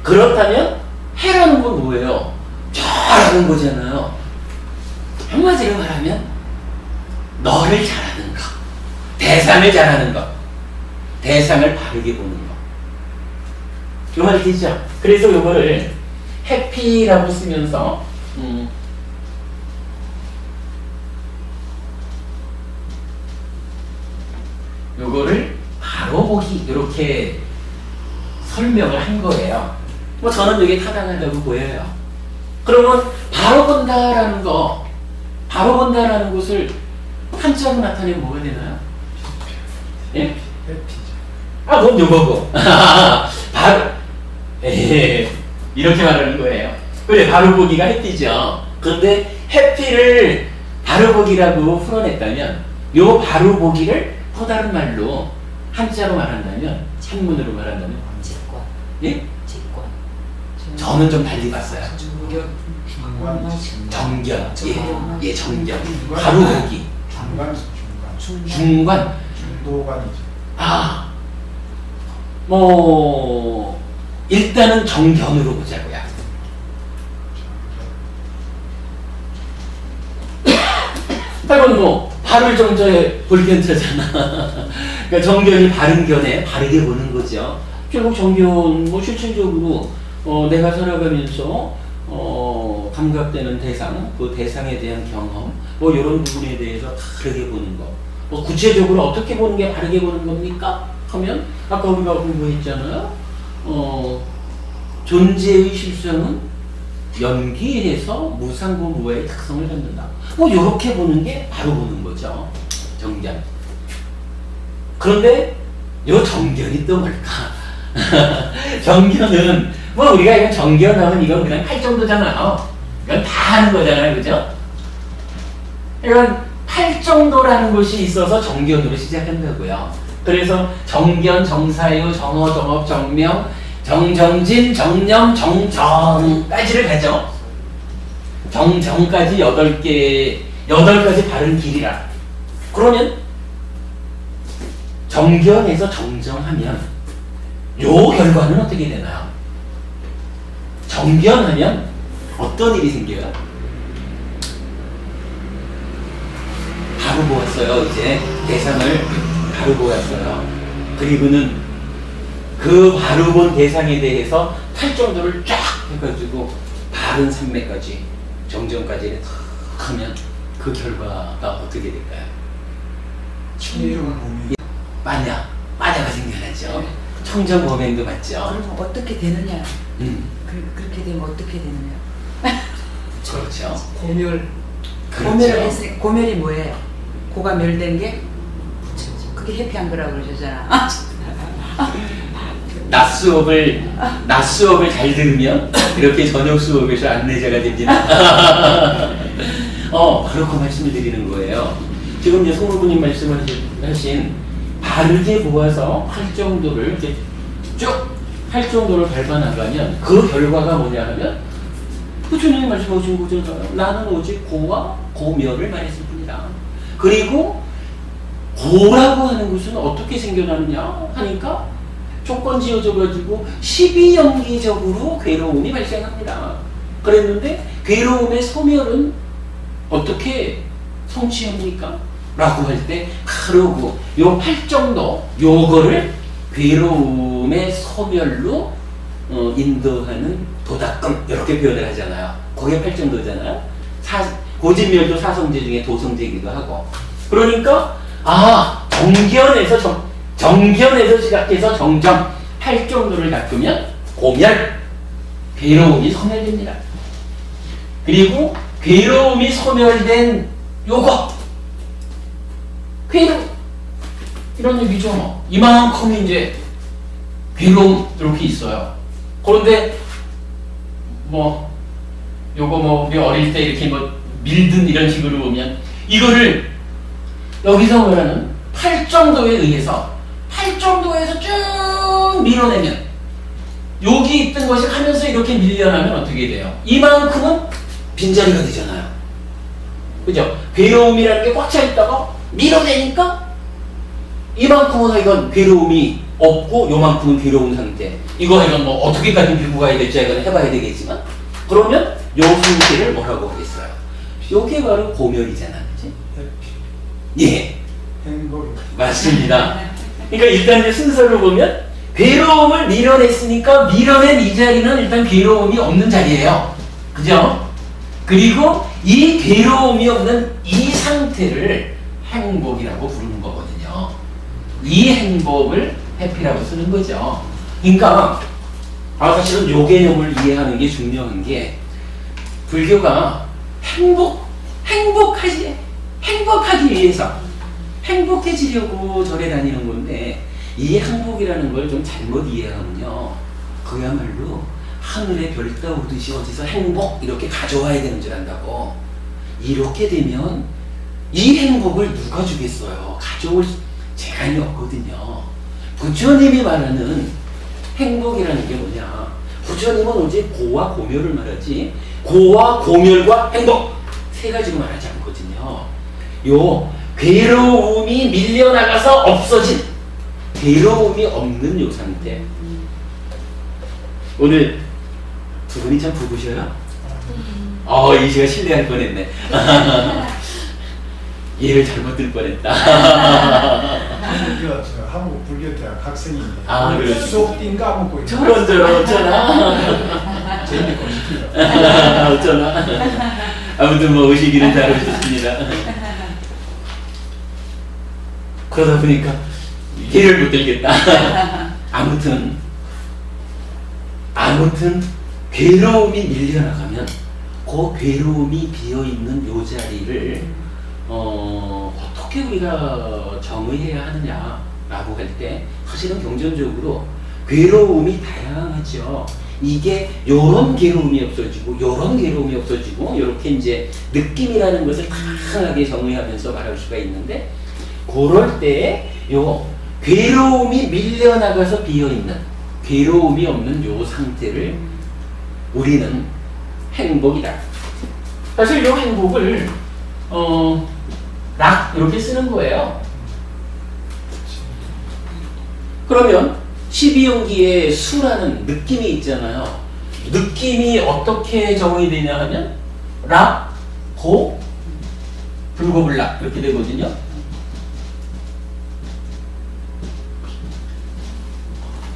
그렇다면 해라는 건 뭐예요? 저라는 거잖아요. 한마디로 말하면 너를 잘하는 거, 대상을 잘하는 거, 대상을 바르게 보는 거. 요 말이 되죠? 그래서 요거를 해피라고 쓰면서 요거를 바로 보기 이렇게 설명을 한 거예요. 뭐 저는 이게 타당하다고 보여요. 그러면 바로 본다라는 거, 바로 본다라는 것을 한자로 나타내면 뭐가 되나요? 예? 해피죠. 아, 그건 요거고. 바로, 이렇게 말하는 거예요. 그래, 바로 보기가 해피죠. 그런데 해피를 바로 보기라고 풀어냈다면, 요 바로 보기를 또 다른 말로, 한자로 말한다면, 한문으로 말한다면, 직권. 예? 직권. 저는 좀 달리 봤어요. 중견. 정견. 예, 정견. 중간. 바로 보기. 중간. 중도관이죠. 아, 일단은 정견으로 보자고요. 이건 바를 정저에 볼견자잖아. 그러니까 정견이 바른 견에 바르게 보는 거죠. 결국 정견, 실질적으로, 내가 살아가면서, 감각되는 대상, 그 대상에 대한 경험, 이런 부분에 대해서 다르게 보는 거. 구체적으로 어떻게 보는 게 바르게 보는 겁니까? 하면, 아까 우리가 공부했잖아요. 존재의 실상은 연기해서 무상고 무아의 특성을 갖는다. 요렇게 보는 게 바로 보는 거죠. 정견. 그런데, 요 정견이 또 뭘까? 정견은, 우리가 이건 정견하면 이건 그냥 팔 정도잖아요. 이건 다 하는 거잖아요. 그죠? 이건 팔 정도라는 것이 있어서 정견으로 시작한다고요. 그래서 정견, 정사유, 정어, 정업, 정명, 정정진, 정념, 정정까지를 가죠. 정정까지 8가지 바른 길이라. 그러면 정견에서 정정하면 요 결과는 어떻게 되나요? 정견하면 어떤 일이 생겨요? 바로 보았어요. 이제 대상을 바로 보았어요. 그리고는 그 바로 본 대상에 대해서 탈 정도를 쫙 해가지고 바른 산매까지 정정까지 탁 하면 그 결과가 어떻게 될까요? 청정범위. 빠냐가 생겨나죠. 청정범행도 맞죠. 그럼 어떻게 되느냐? 그렇게 되면 어떻게 되느냐? 그렇죠. 고멸. 그렇죠. 고멸을 했으니 고멸이 뭐예요? 고가 멸된 게 그게 해피한 거라고 그러셨잖아. 낮 수업을 잘 들으면 이렇게 저녁 수업에서 안내자가 됩니다. 바로 그 말씀을 드리는 거예요. 지금 이제 송로부님 말씀하신 바르게 보아서 할 정도를 이렇게 쭉 할 정도를 밟아 나가면 그 결과가 뭐냐 하면 그 주님이 말씀하신 거잖아요. 나는 오직 고와 고멸을 말했을 뿐이다. 그리고 고라고 하는 것은 어떻게 생겨나느냐 하니까 조건 지어져 가지고 12연기적으로 괴로움이 발생합니다. 그랬는데 괴로움의 소멸은 어떻게 성취합니까? 라고 할 때 바로 요 8정도 요거를 괴로움의 소멸로 인도하는 도닦음 이렇게 표현을 하잖아요. 그게 8정도잖아요. 고진멸도 사성제 중에 도성제이기도 하고. 그러니까 정견에서 시작해서 정정 8정도를 닦으면 고멸, 괴로움이 소멸됩니다. 그리고 괴로움이 소멸된 요거 괴로움 이런 얘기죠. 이만큼 이제 괴로움 이렇게 있어요. 그런데 요거 우리 어릴 때 이렇게 밀든 이런 식으로 보면 이거를 여기서 말하는 8정도에 의해서 8정도에서 쭉 밀어내면 여기 있던 것이 하면서 이렇게 밀려나면 어떻게 돼요? 이만큼은 빈자리가 되잖아요. 그죠? 괴로움이라는 게 꽉 차 있다가 밀어내니까 이만큼은 이건 괴로움이 없고 요만큼은 괴로운 상태. 이거 어떻게까지 밀고 가야 될지 이건 해봐야 되겠지만 그러면 요 상태를 뭐라고 하겠어요? 요게 바로 고멸이잖아. 그치? 예. 행복. 맞습니다. 그러니까 일단 이제 순서를 보면 괴로움을 밀어냈으니까 밀어낸 이 자리는 일단 괴로움이 없는 자리예요. 그죠? 그리고 이 괴로움이 없는 이 상태를 행복이라고 부르는 거거든요. 이 행복을 해피라고 쓰는 거죠. 그러니까 사실은 요 개념을 이해하는 게 중요한 게 불교가 행복하기 위해서 행복해지려고 절에 다니는 건데 이 행복이라는 걸 좀 잘못 이해하면요, 그야말로 하늘의 별 떠오르듯이 어디서 행복 이렇게 가져와야 되는 줄 안다고. 이렇게 되면 이 행복을 누가 주겠어요? 가져올 재간이 없거든요. 부처님이 말하는 행복이라는 게 뭐냐? 부처님은 오직 고와 고멸을 말하지, 고와 고멸과 행복 세 가지로 말하지 않거든요. 요 괴로움이 밀려나가서 없어진, 괴로움이 없는 요 상태. 오늘 두 분이 참 부부셔요? 이 제가 실례할 뻔했네. 얘를 잘못 들 뻔했다. 한국 불교대학 학생인데 그렇지. 수업 띵 까먹고 저런 어쩌나. 재밌게 보십니다. 어쩌나. 아무튼 뭐 오시기를 잘 오셨습니다. 그러다 보니까 얘를 못 들겠다. 아무튼 괴로움이 밀려나가면 그 괴로움이 비어있는 요 자리를 어떻게 우리가 정의해야 하느냐라고 할 때 사실은 경전적으로 괴로움이 다양하죠. 이게 요런 괴로움이 없어지고 요런 괴로움이 없어지고 요렇게 이제 느낌이라는 것을 다양하게 정의하면서 말할 수가 있는데, 그럴 때 요 괴로움이 밀려나가서 비어있는, 괴로움이 없는 요 상태를 우리는 행복이다. 사실 요 행복을 락 이렇게 쓰는 거예요. 그러면 12용기에 수라는 느낌이 있잖아요. 느낌이 어떻게 정의되냐 하면 락, 고, 불고불락 이렇게 되거든요.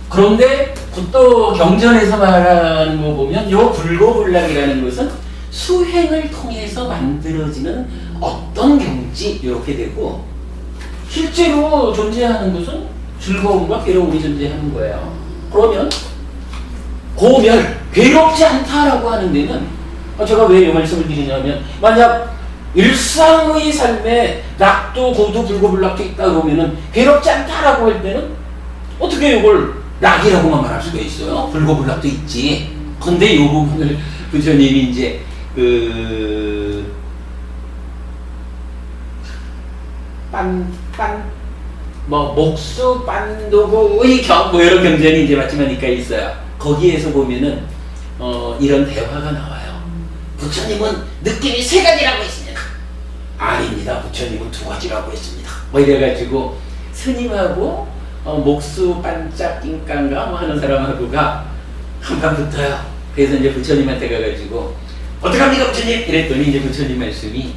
그런데 또 경전에서 말하는 거 보면 요 불고불락이라는 것은 수행을 통해서 만들어지는 어떤 경지 이렇게 되고, 실제로 존재하는 것은 즐거움과 괴로움이 존재하는 거예요. 그러면 고멸, 괴롭지 않다라고 하는 데는 제가 왜 이 말씀을 드리냐면, 만약 일상의 삶에 낙도 고도 불고불락도 있다 그러면은 괴롭지 않다라고 할 때는 어떻게 이걸 낙이라고만 말할 수가 있어요? 불고불락도 있지. 근데 이 부분을 부처님이 이제 목수 빤도고의 경, 뭐 이런 경전이 이제 마지막이니까 있어요. 거기에서 보면은 이런 대화가 나와요. 부처님은 느낌이 세 가지라고 했습니다. 아닙니다. 부처님은 두 가지라고 했습니다. 뭐 이래가지고 스님하고 목수 반짝 낑깡가 뭐 하는 사람하고가 한판 붙어요. 그래서 이제 부처님한테 가가지고 어떡합니까 부처님? 이랬더니 이제 부처님 말씀이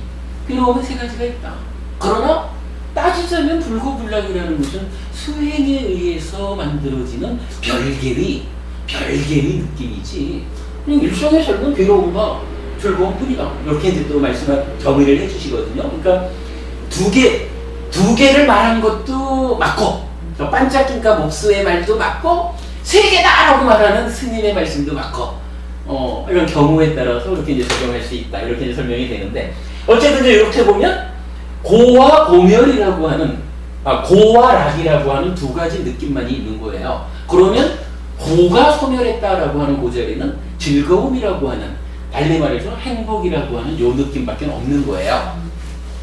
괴로움은 세 가지가 있다. 그러나 따지자면 불고불락이라는 것은 수행에 의해서 만들어지는 별개의 느낌이지, 그냥 일상의 삶은 괴로움과 즐거움뿐이다. 이렇게 이제 또 정의를 해주시거든요. 그러니까 두 개를 말한 것도 맞고, 반짝인가 목수의 말도 맞고, 세 개다라고 말하는 스님의 말씀도 맞고, 이런 경우에 따라서 이렇게 이제 적용할 수 있다. 이렇게 이제 설명이 되는데, 어쨌든 이제 이렇게 보면 고와 고멸이라고 하는, 고와 락이라고 하는 두 가지 느낌만이 있는 거예요. 그러면 고가 소멸했다라고 하는 그 자리는 즐거움이라고 하는, 달리 말해서 행복이라고 하는 요 느낌밖에 없는 거예요.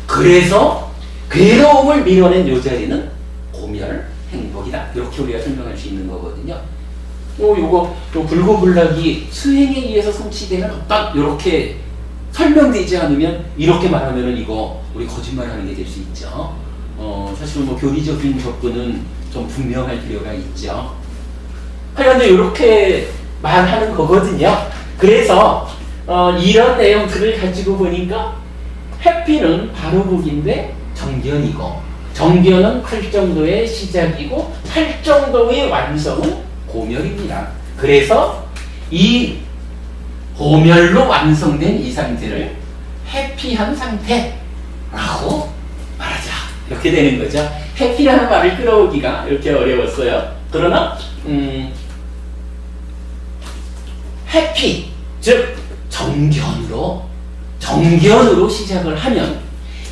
그래서 괴로움을 밀어낸 요 자리는 고멸, 행복이다. 이렇게 우리가 설명할 수 있는 거거든요. 요 불고불락이 수행에 의해서 성취되는 어떤 요렇게 설명되지 않으면, 이렇게 말하면은 이거 우리 거짓말하는 게 될 수 있죠. 사실은 뭐 교리적인 접근은 좀 분명할 필요가 있죠. 하여간 이렇게 말하는 거거든요. 그래서 이런 내용들을 가지고 보니까 해피는 바로보기인데 정견이고, 정견은 8정도의 시작이고 8정도의 완성은 고멸입니다. 그래서 이 고멸로 완성된 이 상태를 해피한 상태라고 말하자. 이렇게 되는 거죠. 해피라는 말을 끌어오기가 이렇게 어려웠어요. 그러나 해피, 즉 정견으로 시작을 하면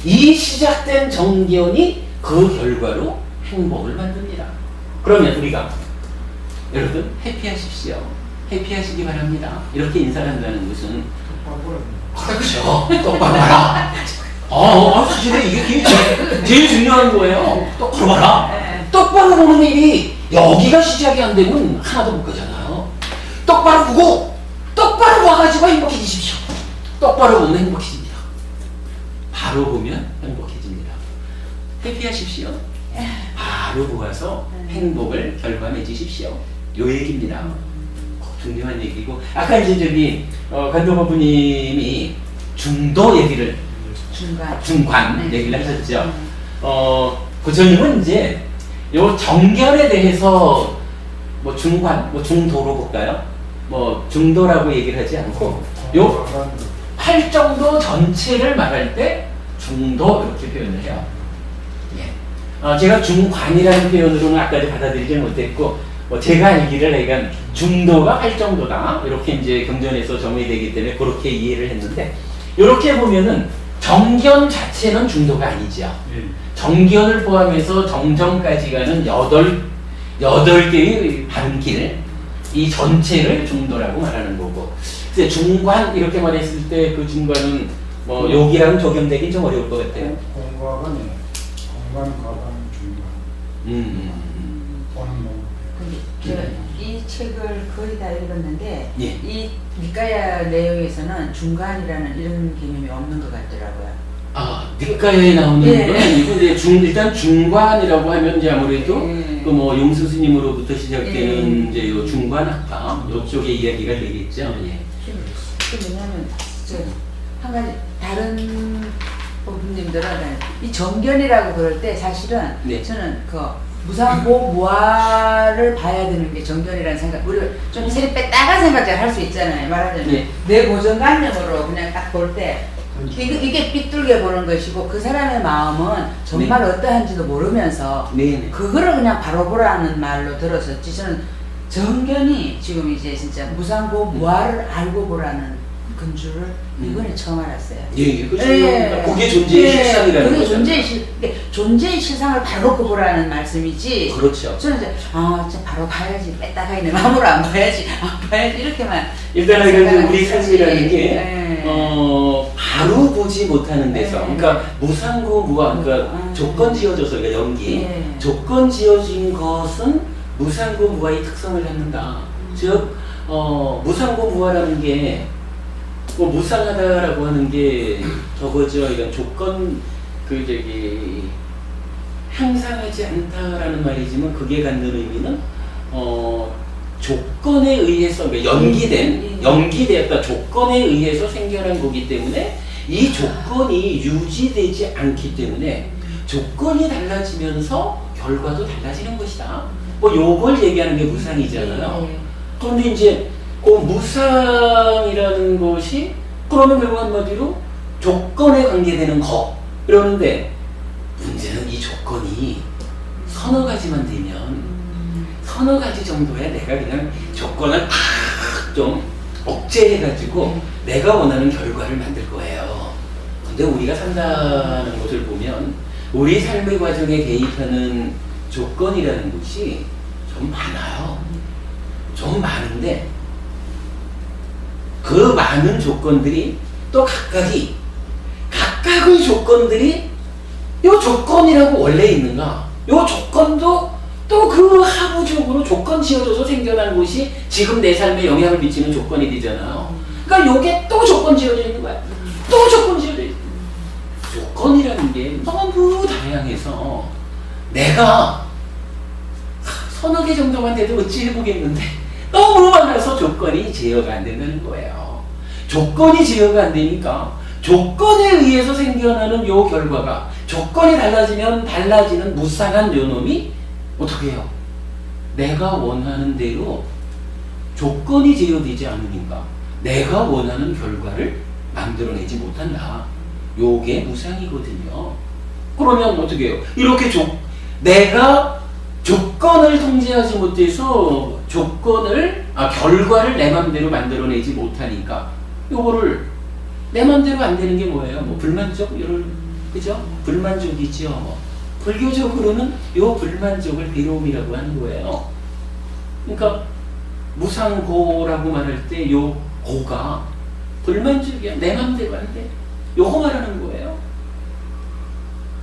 이 시작된 정견이 그 결과로 행복을 만듭니다. 그러면 우리가 여러분 해피하십시오. 해피하시기 바랍니다. 이렇게 인사를 한다는 것은 그렇죠. 똑바로 봐라. 사실은 이게 제일 중요한 거예요. 똑바로 봐라. 똑바로 보는 일이 여기가 시작이 안 되면 하나도 못 가잖아요. 똑바로 보고 똑바로 봐가지고 행복해지십시오. 똑바로 보면 행복해집니다. 바로 보면 행복해집니다. 해피하십시오. 바로 보아서 행복을 결과 맺으십시오. 요 얘기입니다. 중요한 얘기고, 아까 이제 저기 간도부님이 중도 얘기를 중관 네. 얘기를 하셨죠. 부처님은 이제 요 정견에 대해서 뭐 중관, 뭐 중도로 볼까요? 뭐 중도라고 얘기를 하지 않고 요 팔정도 전체를 말할 때 중도 이렇게 표현을 해요. 예. 제가 중관이라는 표현으로는 아까도 받아들이지 못했고, 제가 알기를 내가 중도가 팔정도다 이렇게 이제 경전에서 정의되기 때문에 그렇게 이해를 했는데, 이렇게 보면은 정견 자체는 중도가 아니죠. 정견을 포함해서 정정까지 가는 8개의 바른 길, 이 전체를 중도라고 말하는 거고, 이제 중관 이렇게 말했을 때 그 중관은 뭐 여기랑 적용되긴 좀 어려울 것 같아요. 공과관에 공관, 과관, 중관. 보는 거. 제가 이 책을 거의 다 읽었는데 예. 이 니까야 내용에서는 중간이라는 이런 개념이 없는 것 같더라고요. 니까야에 나오는 예. 건 아니고, 근데 일단 중관이라고 하면 이제 아무래도 예. 그 뭐 용수 스님으로부터 시작되는 예. 이제 요 중관학파 요쪽의 이야기가 되겠죠. 예. 왜냐하면 한 가지 다른 부모님들은 이 정견이라고 그럴 때 사실은 네. 저는 그 무상고 무아를 봐야 되는 게 정견이라는 생각, 우리가 좀 세리 뺐다가 생각을 할 수 있잖아요. 말하자면 네. 내 고정관념으로 그냥 딱 볼 때 이게 삐뚤게 보는 것이고, 그 사람의 마음은 정말 네. 어떠한지도 모르면서 네네. 그거를 그냥 바로 보라는 말로 들었었지. 저는 정견이 지금 이제 진짜 무상고 무아를 알고 보라는 근주를 이번에 처음 알았어요. 예, 그렇죠. 그게 존재의 실상이라는 그게 거죠. 존재의 실상을 바로 놓고 보라는 말씀이지. 그렇죠. 저는 이제 진짜 바로 봐야지, 뺐다가 있네, 마음으로 안 봐야지 이렇게만. 일단은 이제 우리 삶이라는 게 네. 바로 보지 못하는 데서, 네. 그러니까 무상고 무아, 그러니까 조건 지어져서, 그러니까 연기, 네. 조건 지어진 것은 무상고 무아의 특성을 갖는다. 즉 무상고 무아라는 게 뭐 무상하다라고 하는 게 저거죠. 이런 조건 향상하지 않다라는 말이지만, 그게 갖는 의미는 조건에 의해서, 그러니까 연기되었다 조건에 의해서 생겨난 거기 때문에, 이 조건이 유지되지 않기 때문에 조건이 달라지면서 결과도 달라지는 것이다. 뭐 요걸 얘기하는 게 무상이잖아요. 그런데 이제 그 무상이라는 것이 그러면 결국 한마디로 조건에 관계되는 거. 그러는데 문제는 이 조건이 서너 가지만 되면, 서너 가지 정도야 내가 그냥 조건을 좀 억제해가지고 내가 원하는 결과를 만들 거예요. 근데 우리가 산다는 것을 보면 우리 삶의 과정에 개입하는 조건이라는 것이 좀 많아요. 좀 많은데 그 많은 조건들이 또 각각의 조건들이 요 조건이라고 원래 있는가? 요 조건도 또 그 하부적으로 조건 지어져서 생겨난 것이 지금 내 삶에 영향을 미치는 조건이 되잖아요. 그러니까 요게 또 조건 지어져 있는 거야. 또 조건 지어져 있는 거야. 조건이라는 게 너무 다양해서 내가 서너 개 정도만 돼도 어찌 해보겠는데 너무 많아서 조건이 제어가 안 된다는 거예요. 조건이 제어가 안 되니까 조건에 의해서 생겨나는 요 결과가, 조건이 달라지면 달라지는 무상한 요 놈이 어떻게 해요? 내가 원하는 대로 조건이 제어되지 않으니까 내가 원하는 결과를 만들어내지 못한다. 요게 무상이거든요. 그러면 어떻게 해요? 이렇게 내가 조건을 통제하지 못해서 결과를 내 맘대로 만들어내지 못하니까 요거를 내 맘대로 안 되는 게 뭐예요? 뭐 불만족? 그죠? 불만족이죠. 불교적으로는 요 불만족을 괴로움이라고 하는 거예요. 그러니까 무상고라고 말할 때 요 고가 불만족이야. 내 맘대로 안 돼. 요거 말하는 거예요.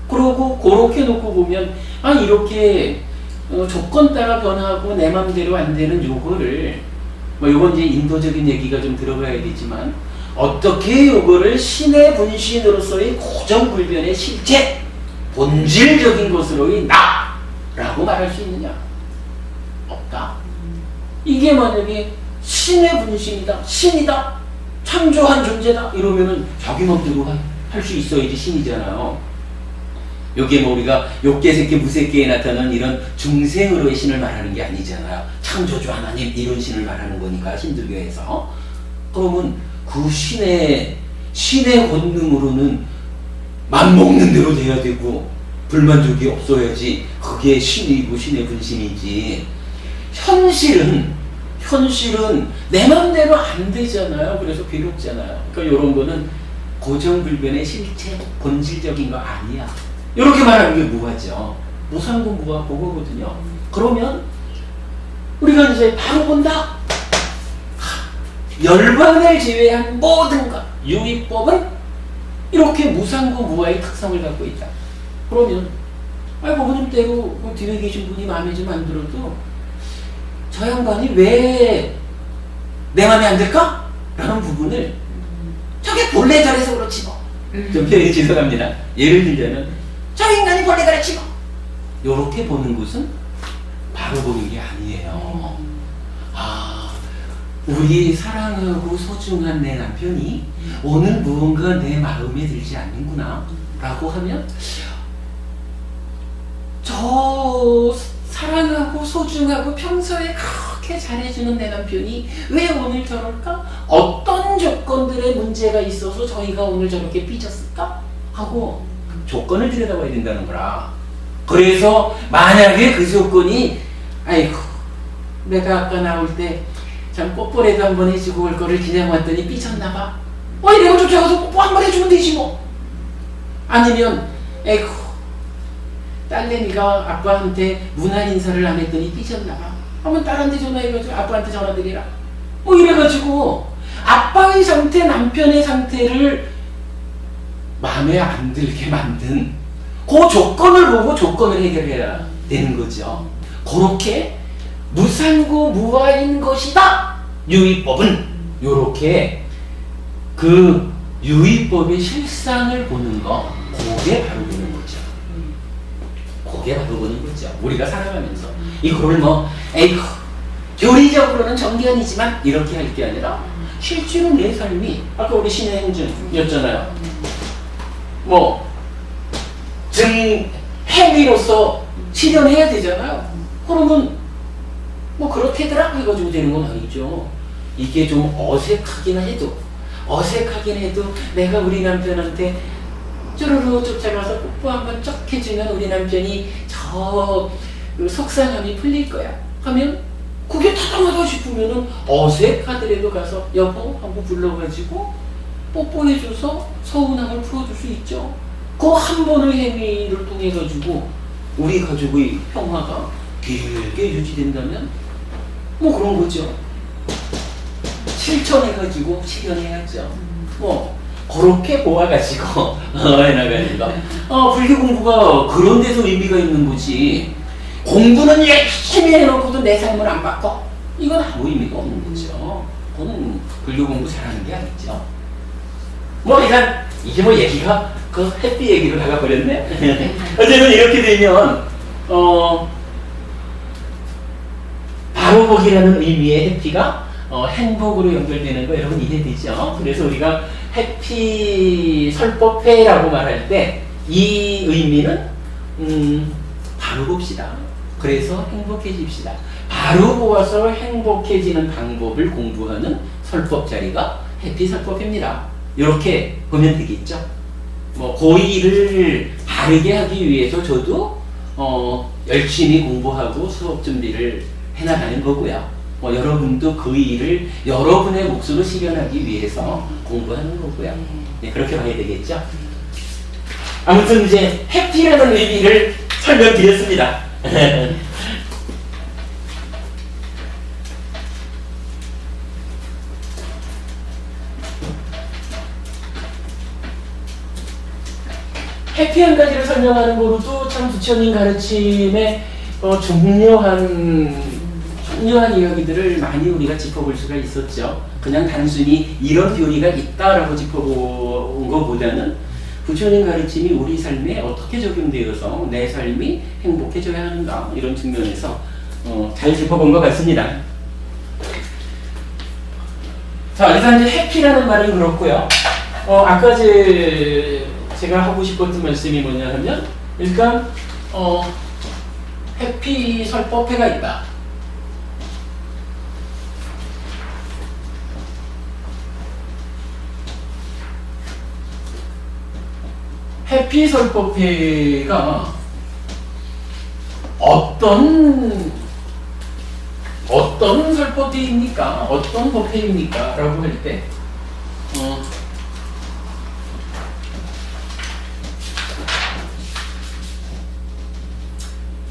그러고 그렇게 놓고 보면 이렇게 조건 따라 변하고 내 맘대로 안 되는 요거를 요건 이제 인도적인 얘기가 좀 들어가야 되지만 어떻게 요거를 신의 분신으로서의 고정불변의 실체 본질적인 것으로의 나라고 말할 수 있느냐? 없다. 이게 만약에 신의 분신이다, 신이다, 창조한 존재다 이러면은 자기 맘대로 할 수 있어야지 신이잖아요. 여기에 우리가 욕계새끼 무새끼에 나타나는 이런 중생으로의 신을 말하는 게 아니잖아요. 창조주 하나님 이런 신을 말하는 거니까 신들교에서. 그러면 그 신의 권능으로는 맘먹는 대로 돼야 되고 불만족이 없어야지 그게 신이고 신의 분신이지. 현실은 내 맘대로 안 되잖아요. 그래서 괴롭잖아요. 그러니까 이런 거는 고정불변의 실체 본질적인 거 아니야. 이렇게 말하는 게 무화죠. 무상고 무화 그거거든요. 그러면 우리가 이제 바로 본다. 열반을 제외한 모든 것 유의법은 이렇게 무상고 무화의 특성을 갖고 있다. 그러면 부모님대로 그 뒤에 계신 분이 마음에 좀 안 들어도 저 양반이 왜 내 마음에 안 들까? 라는 부분을 저게 본래 저래서 그렇지 뭐. 좀 표현이 죄송합니다. 예를 들자면 저 인간이 본래 그렇지 뭐. 요렇게 보는 것은 바로 보는 게 아니에요. 우리 사랑하고 소중한 내 남편이 오늘 무언가 내 마음에 들지 않는구나 라고 하면 저 사랑하고 소중하고 평소에 그렇게 잘해주는 내 남편이 왜 오늘 저럴까? 어떤 조건들의 문제가 있어서 저희가 오늘 저렇게 삐졌을까? 하고 조건을 들여다봐야 된다는 거라. 그래서 만약에 그 조건이 아이고 내가 아까 나올 때 참 뽀뽀라도 한번 해주고 올 거를 그냥 왔더니 삐졌나봐. 내가 쫓아가서 뽀뽀 한번 해주면 되지 뭐. 아니면 에이구 딸내미가 아빠한테 문안 인사를 안 했더니 삐졌나봐. 한번 딸한테 전화해가지고 아빠한테 전화드리라. 이래가지고 아빠의 상태, 남편의 상태를 마음에 안 들게 만든 그 조건을 보고 조건을 해결해야 되는 거죠. 그렇게 무상고 무아인 것이다. 유의법은 요렇게 그 유의법의 실상을 보는 거, 그게 바로 보는 거죠. 그게 바로 보는 거죠. 우리가 살아가면서 이거를 에이구 교리적으로는 정견이지만 이렇게 할 게 아니라 실제로 내 삶이 아까 우리 신의 행준이었잖아요. 행위로서 실현해야 되잖아요. 그러면 그렇게더라 해가지고 되는 건 아니죠. 이게 좀 어색하긴 해도 내가 우리 남편한테 쭈루루 쫓아가서 뽀뽀 한번 쩍 해주면 우리 남편이 저 속상함이 풀릴 거야 하면 그게 타당하다 싶으면은 어색하더라도 가서 여보 하고 불러가지고 뽀뽀해줘서 서운함을 풀어줄 수 있죠. 그 한 번의 행위를 통해 가지고 우리 가족의 평화가 길게 유지된다면 그런 거죠. 실천해가지고 실현해야죠. 그렇게 보아가지고 해나가는 거. 불교 공부가 그런 데서 의미가 있는 거지. 공부는 열심히 해놓고도 내 삶을 안 바꿔. 이건 아무 의미가 없는 거죠. 그거는 불교 공부 잘하는 게 아니죠. 일단 이게 얘기가 그 해피 얘기로 나가버렸네. 어쨌든 이렇게 되면 바로 보기라는 의미의 해피가 행복으로 연결되는 거 여러분 이해되죠? 그래서 우리가 해피 설법회라고 말할 때 이 의미는 바로 봅시다. 그래서 행복해집시다. 바로 보아서 행복해지는 방법을 공부하는 설법 자리가 해피 설법입니다. 이렇게 보면 되겠죠? 고의를 바르게 하기 위해서 저도 열심히 공부하고 수업 준비를 해나가는 거고요. 여러분도 그 일을 여러분의 몫으로 실현하기 위해서 공부하는 거고요. 네, 그렇게 봐야 되겠죠? 아무튼 이제 해피라는 의미를 설명드렸습니다. 해피 한 가지를 설명하는 거로도 참 부처님 가르침의 중요한 이야기들을 많이 우리가 짚어볼 수가 있었죠. 그냥 단순히 이런 교리가 있다라고 짚어본 것보다는 부처님 가르침이 우리 삶에 어떻게 적용되어서 내 삶이 행복해져야 하는가 이런 측면에서 잘 짚어본 것 같습니다. 자, 일단 이제 해피라는 말은 그렇고요. 아까 제가 하고 싶었던 말씀이 뭐냐 하면 일단 해피 설법회가 있다. 해피 설법회가 어떤 설법회입니까? 어떤 법회입니까? 라고 할 때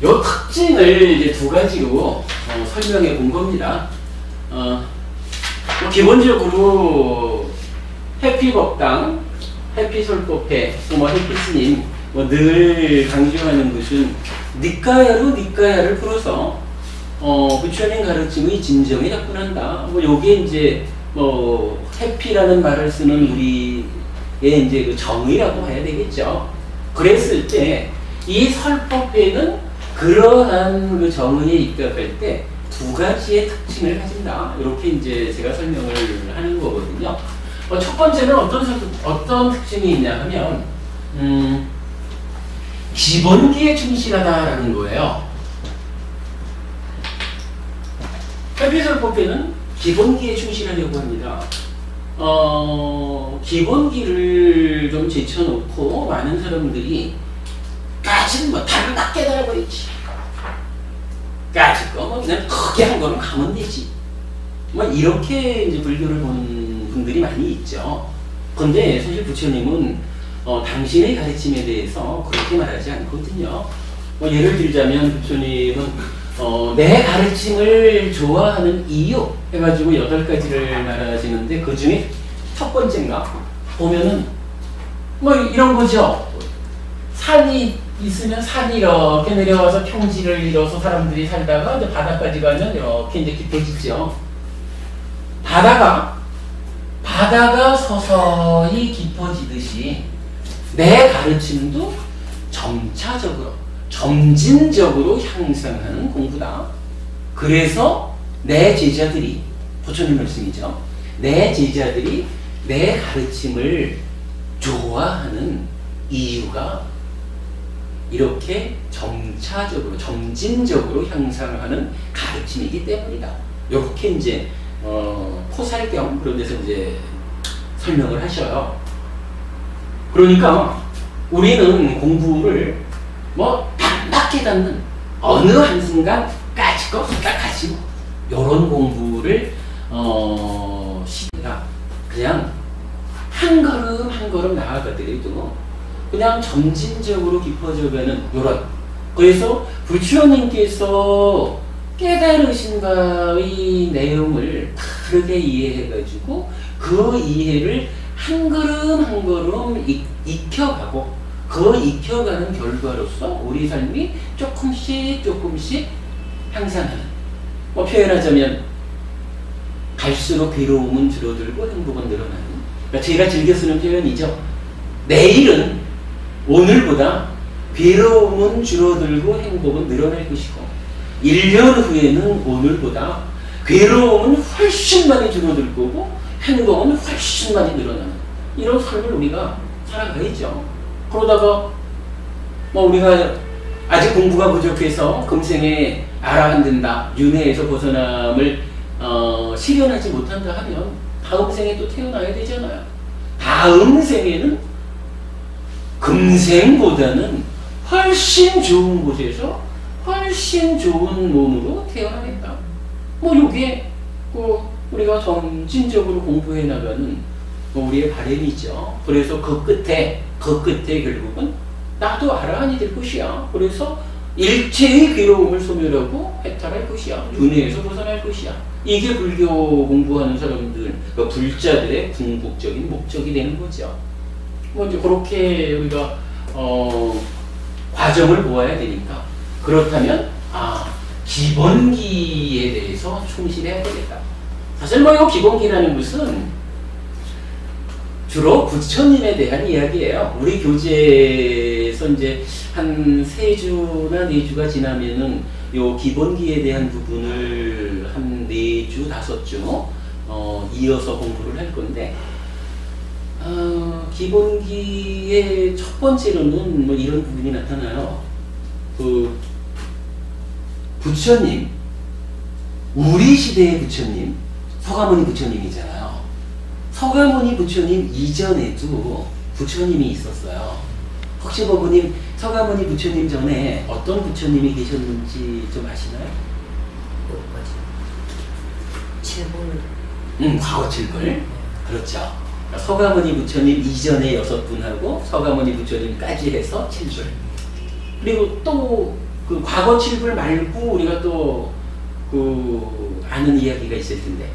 요 특징을 이제 두 가지로 설명해 본 겁니다. 기본적으로 해피법당, 해피설법회, 해피스님 늘 강조하는 것은 니까야를 풀어서 부처님 가르침의 진정에 접근한다. 요게 이제 해피라는 말을 쓰는 우리의 이제 그 정의라고 해야 되겠죠. 그랬을 때 이 설법회는 그러한 그 정의에 입각할 때 두 가지의 특징을 가진다. 이렇게 이제 제가 설명을 하는 거거든요. 첫 번째는 어떤 특징이 있냐 하면, 기본기에 충실하다라는 거예요. 해피설법회는 기본기에 충실하려고 합니다. 기본기를 좀 제쳐놓고 많은 사람들이 까짓 다른 다 깨달아버리지. 까짓 거 그냥 크게 한 거는 가면 되지. 이렇게 이제 불교를 보는 분들이 많이 있죠. 근데 사실 부처님은 당신의 가르침에 대해서 그렇게 말하지 않거든요. 예를 들자면 부처님은 내 가르침을 좋아하는 이유 해가지고 8가지를 말하시는데 그 중에 첫 번째인가 보면은 이런 거죠. 산이 있으면 산이 이렇게 내려와서 평지를 이뤄서 사람들이 살다가 이제 바다까지 가면 이렇게 이제 깊어지죠. 바다가 서서히 깊어지듯이 내 가르침도 점차적으로, 점진적으로 향상하는 공부다. 그래서 내 제자들이, 부처님 말씀이죠. 내 제자들이 내 가르침을 좋아하는 이유가 이렇게 점차적으로, 점진적으로 향상하는 가르침이기 때문이다. 이렇게 이제 포살경 그런 데서 이제 설명을 하셔요. 그러니까 우리는 공부를 딱 깨닫는 어느 한순간 까짓 가지고 이런 공부를 시키다. 그냥 한 걸음 한 걸음 나아가더라도 그냥 점진적으로 깊어져가는 요런. 그래서 부처님께서 깨달으신 바의 내용을 다르게 이해해가지고 그 이해를 한 걸음 한 걸음 익혀가고 그 익혀가는 결과로서 우리 삶이 조금씩 향상하는. 표현하자면 갈수록 괴로움은 줄어들고 행복은 늘어나는. 그러니까 제가 즐겨 쓰는 표현이죠. 내일은 오늘보다 괴로움은 줄어들고 행복은 늘어날 것이고 1년 후에는 오늘보다 괴로움은 훨씬 많이 줄어들 거고 행복은 훨씬 많이 늘어나는 이런 삶을 우리가 살아가야죠. 그러다가 우리가 아직 공부가 부족해서 금생에 알아한든다, 윤회에서 벗어남을 실현하지 못한다 하면 다음 생에 또 태어나야 되잖아요. 다음 생에는 금생보다는 훨씬 좋은 곳에서 훨씬 좋은 몸으로 태어나겠다. 요게 우리가 점진적으로 공부해 나가는 우리의 바람이죠. 그래서 그 끝에 결국은 나도 아라한이 될 것이야. 그래서 일체의 괴로움을 소멸하고 해탈할 것이야. 윤회에서 벗어날 것이야. 이게 불교 공부하는 사람들, 그러니까 불자들의 궁극적인 목적이 되는 거죠. 뭐 이제 그렇게 우리가 과정을 보아야 되니까. 그렇다면 기본기에 대해서 충실해야 되겠다. 사실 뭐 이 기본기라는 것은 주로 부처님에 대한 이야기예요. 우리 교재에서 이제 한 3주나 4주가 지나면은 요 기본기에 대한 부분을 한 4주, 5주 이어서 공부를 할 건데, 기본기의 첫 번째로는 뭐 이런 부분이 나타나요. 그 부처님, 우리 시대의 부처님, 서가모니 부처님이잖아요. 서가모니 부처님 이전에도 부처님이 있었어요. 혹시 버부님 서가모니 부처님 전에 어떤 부처님이 계셨는지 좀 아시나요? 칠불. 과거 칠불. 그렇죠. 서가모니 부처님 이전에 6분하고 서가모니 부처님까지 해서 7불. 그리고 또 그 과거 7불 말고 우리가 또 그 아는 이야기가 있을 텐데.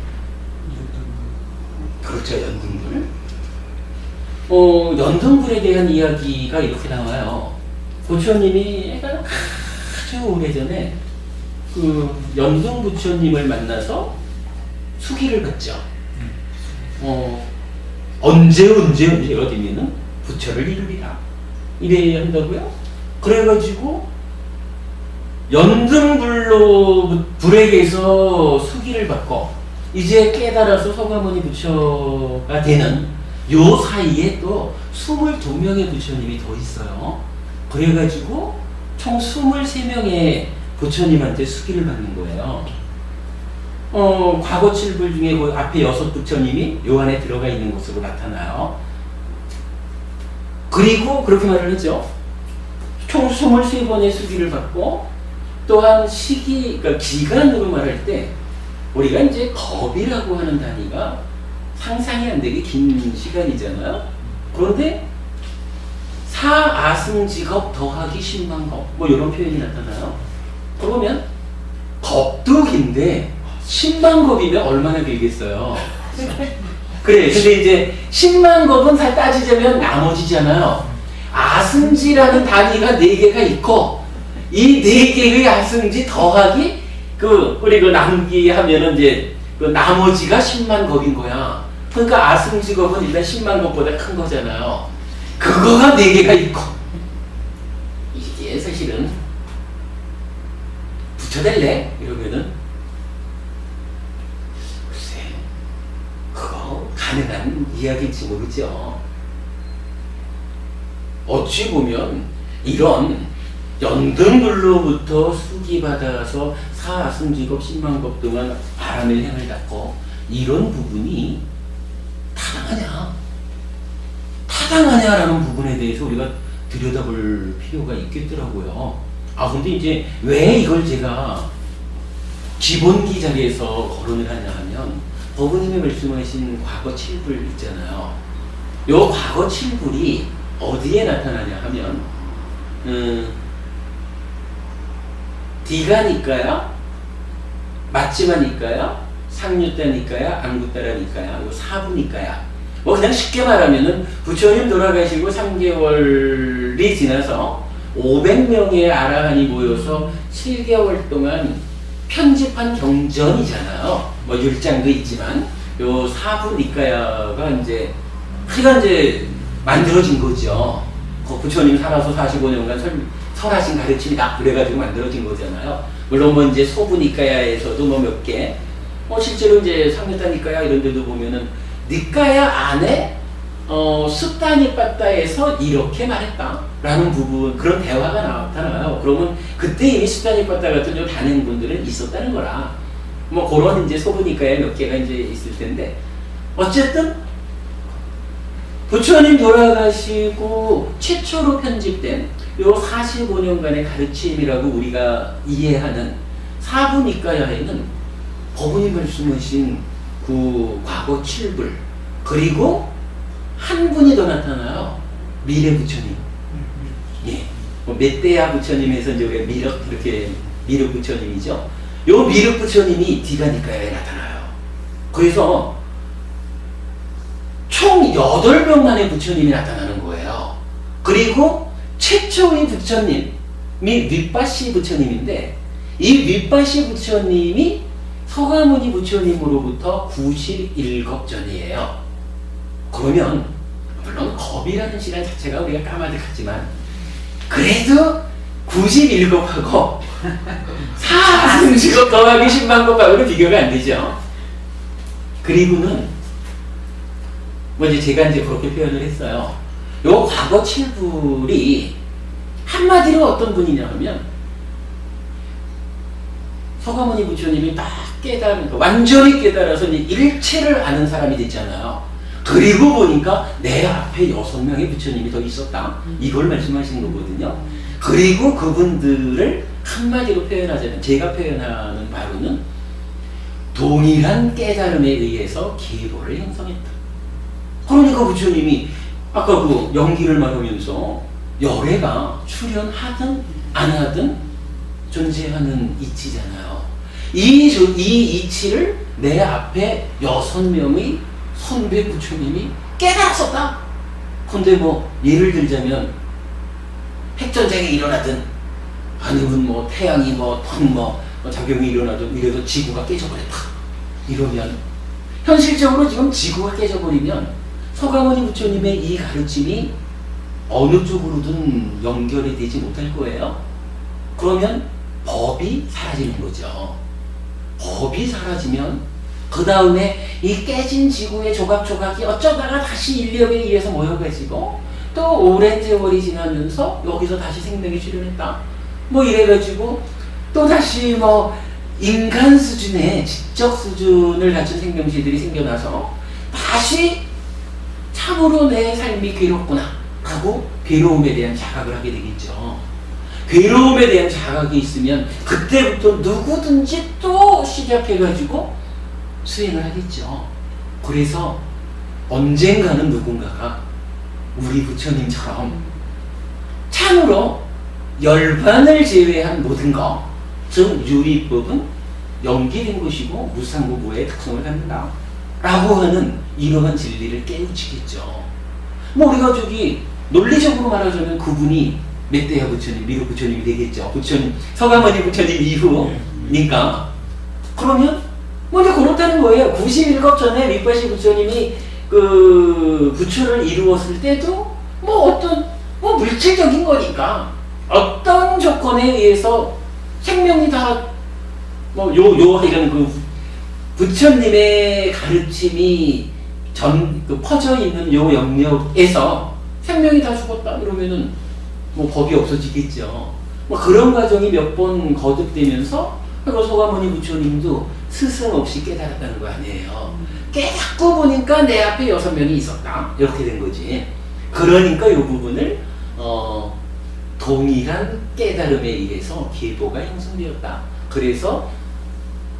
그렇죠. 연등불. 연등불에 대한 이야기가 이렇게 나와요. 부처님이 아주 오래전에 그 연등 부처님을 만나서 수기를 받죠. 언제 어디면은 부처를 이루리라. 이래야 한다고요? 그래가지고 불에게서 수기를 받고 이제 깨달아서 서가모니 부처가 되는 요 사이에 또 22명의 부처님이 더 있어요. 그래가지고 총 23명의 부처님한테 수기를 받는 거예요. 과거 7불 중에 그 앞에 6 부처님이 요 안에 들어가 있는 것으로 나타나요. 그리고 그렇게 말을 했죠. 총 23번의 수기를 받고 또한 그러니까 기간으로 말할 때 우리가 이제 겁이라고 하는 단위가 상상이 안 되게 긴 시간이잖아요. 그런데 사아승직업 더하기 10만겁 뭐 이런 표현이 나타나요. 그러면 겁도 긴데 10만겁이면 얼마나 길겠어요. 그래. 근데 이제 10만겁은 잘 따지자면 나머지잖아요. 아승지라는 단위가 4개가 있고 이 4개의 아승지 더하기 우리 남기 하면은 이제 그 나머지가 10만겁인 거야. 그러니까 아승직업은 일단 10만겁보다 큰 거잖아요. 그거가 4개가 있고 이게 사실은 부처 될래? 이러면은 글쎄 그거 가능한 이야기인지 모르죠. 어찌 보면 이런 연등불로부터 수기받아서 사아승직업 10만겁 동안 바람을 행을 닦고 이런 부분이 타당하냐라는 부분에 대해서 우리가 들여다볼 필요가 있겠더라고요. 근데 이제 왜 이걸 제가 기본기 자리에서 거론을 하냐 하면 법원님이 말씀하신 과거 7불 있잖아요. 요 과거 7불이 어디에 나타나냐 하면 디가니까요, 맞지마니까요, 상류따니까요, 안구따라니까요, 요 4부니까요. 뭐 그냥 쉽게 말하면은 부처님 돌아가시고 3개월이 지나서 500명의 아라한이 모여서 7개월 동안 편집한 경전이잖아요. 뭐 율장도 있지만 요 4부 니까야가 이제 만들어진 거죠. 부처님 살아서 45년간 설하신 가르침이다. 그래가지고 만들어진 거잖아요. 물론 뭐 이제 소부 니까야에서도 뭐 몇 개, 실제로 이제 상류따 니까야 이런 데도 보면은 니까야 안에 숫다니빠따에서 이렇게 말했다라는 부분, 그런 대화가 나타나요. 그러면 그때 이미 숫다니빠따 같은 좀 단행분들은 있었다는 거라. 뭐 그런 이제 소부 니까야 몇 개가 이제 있을 텐데, 어쨌든 부처님 돌아가시고 최초로 편집된 요 45년간의 가르침이라고 우리가 이해하는 사부니까야에는 법원이 말씀하신 그 과거 7불, 그리고 한 분이 더 나타나요. 미래 부처님. 예. 멧대야 부처님에서 이제 우리가 미륵, 이렇게 미륵 부처님이죠. 요 미륵 부처님이 디가니카에 나타나요. 그래서 총 8명만의 부처님이 나타나는 거예요. 그리고 최초의 부처님이 윗바시 부처님인데, 이 윗바시 부처님이 서가모니 부처님으로부터 91겁 전이에요. 그러면 물론 겁이라는 시간 자체가 우리가 까마득하지만 그래도 91겁하고 4승직업 더하기 10만겁하고는 비교가 안 되죠. 그리고는 먼저 제가 이제 그렇게 표현을 했어요. 요 과거 7불이 한마디로 어떤 분이냐 하면, 서가모니 부처님이 딱 완전히 깨달아서 일체를 아는 사람이 됐잖아요. 그리고 보니까 내 앞에 6명의 부처님이 더 있었다. 이걸 말씀하신 거거든요. 그리고 그분들을 한마디로 표현하자면, 제가 표현하는 바로는 동일한 깨달음에 의해서 계보를 형성했다. 그러니까 부처님이 아까 그 연기를 말하면서 열애가 출현하든 안 하든 존재하는 이치잖아요. 이 이치를 내 앞에 6명의 선배 부처님이 깨달았었다. 근데 뭐 예를 들자면 핵전쟁이 일어나든 아니면 뭐 태양이 뭐 작용이 일어나든 이래서 지구가 깨져버렸다. 이러면 현실적으로 지금 지구가 깨져버리면 서가모니 부처님의 이 가르침이 어느 쪽으로든 연결이 되지 못할 거예요. 그러면 법이 사라지는 거죠. 법이 사라지면 그 다음에 이 깨진 지구의 조각조각이 어쩌다가 다시 인력에 의해서 모여가지고 또 오랜 세월이 지나면서 여기서 다시 생명이 출현했다. 뭐 이래가지고 또 다시 뭐 인간 수준의 지적 수준을 갖춘 생명체들이 생겨나서 다시 참으로 내 삶이 괴롭구나 하고 괴로움에 대한 자각을 하게 되겠죠. 괴로움에 대한 자각이 있으면 그때부터 누구든지 또 시작해가지고 수행을 하겠죠. 그래서 언젠가는 누군가가 우리 부처님처럼 참으로 열반을 제외한 모든 것, 즉 유리법은 연기된 것이고 무상무부의 특성을 갖는다 라고 하는 이러한 진리를 깨우치겠죠. 뭐 우리가 저기 논리적으로 말하자면 그분이 멧대야 부처님, 미륵 부처님이 되겠죠. 부처님, 서가모니 부처님 이후니까. 그러면 먼저 그렇다는 거예요. 91겁 전에 윗바시 부처님이 그 부처를 이루었을 때도 뭐 어떤 뭐 물질적인 거니까 어떤 조건에 의해서 생명이 다 뭐 이런 그 부처님의 가르침이 퍼져 있는 요 영역에서 생명이 다 죽었다 이러면은 뭐 법이 없어지겠죠. 뭐 그런 과정이 몇 번 거듭되면서 서가모니 부처님도 스승 없이 깨달았다는 거 아니에요. 깨닫고 보니까 내 앞에 6명이 있었다. 이렇게 된 거지. 그러니까 이 부분을 동일한 깨달음에 의해서 계보가 형성되었다. 그래서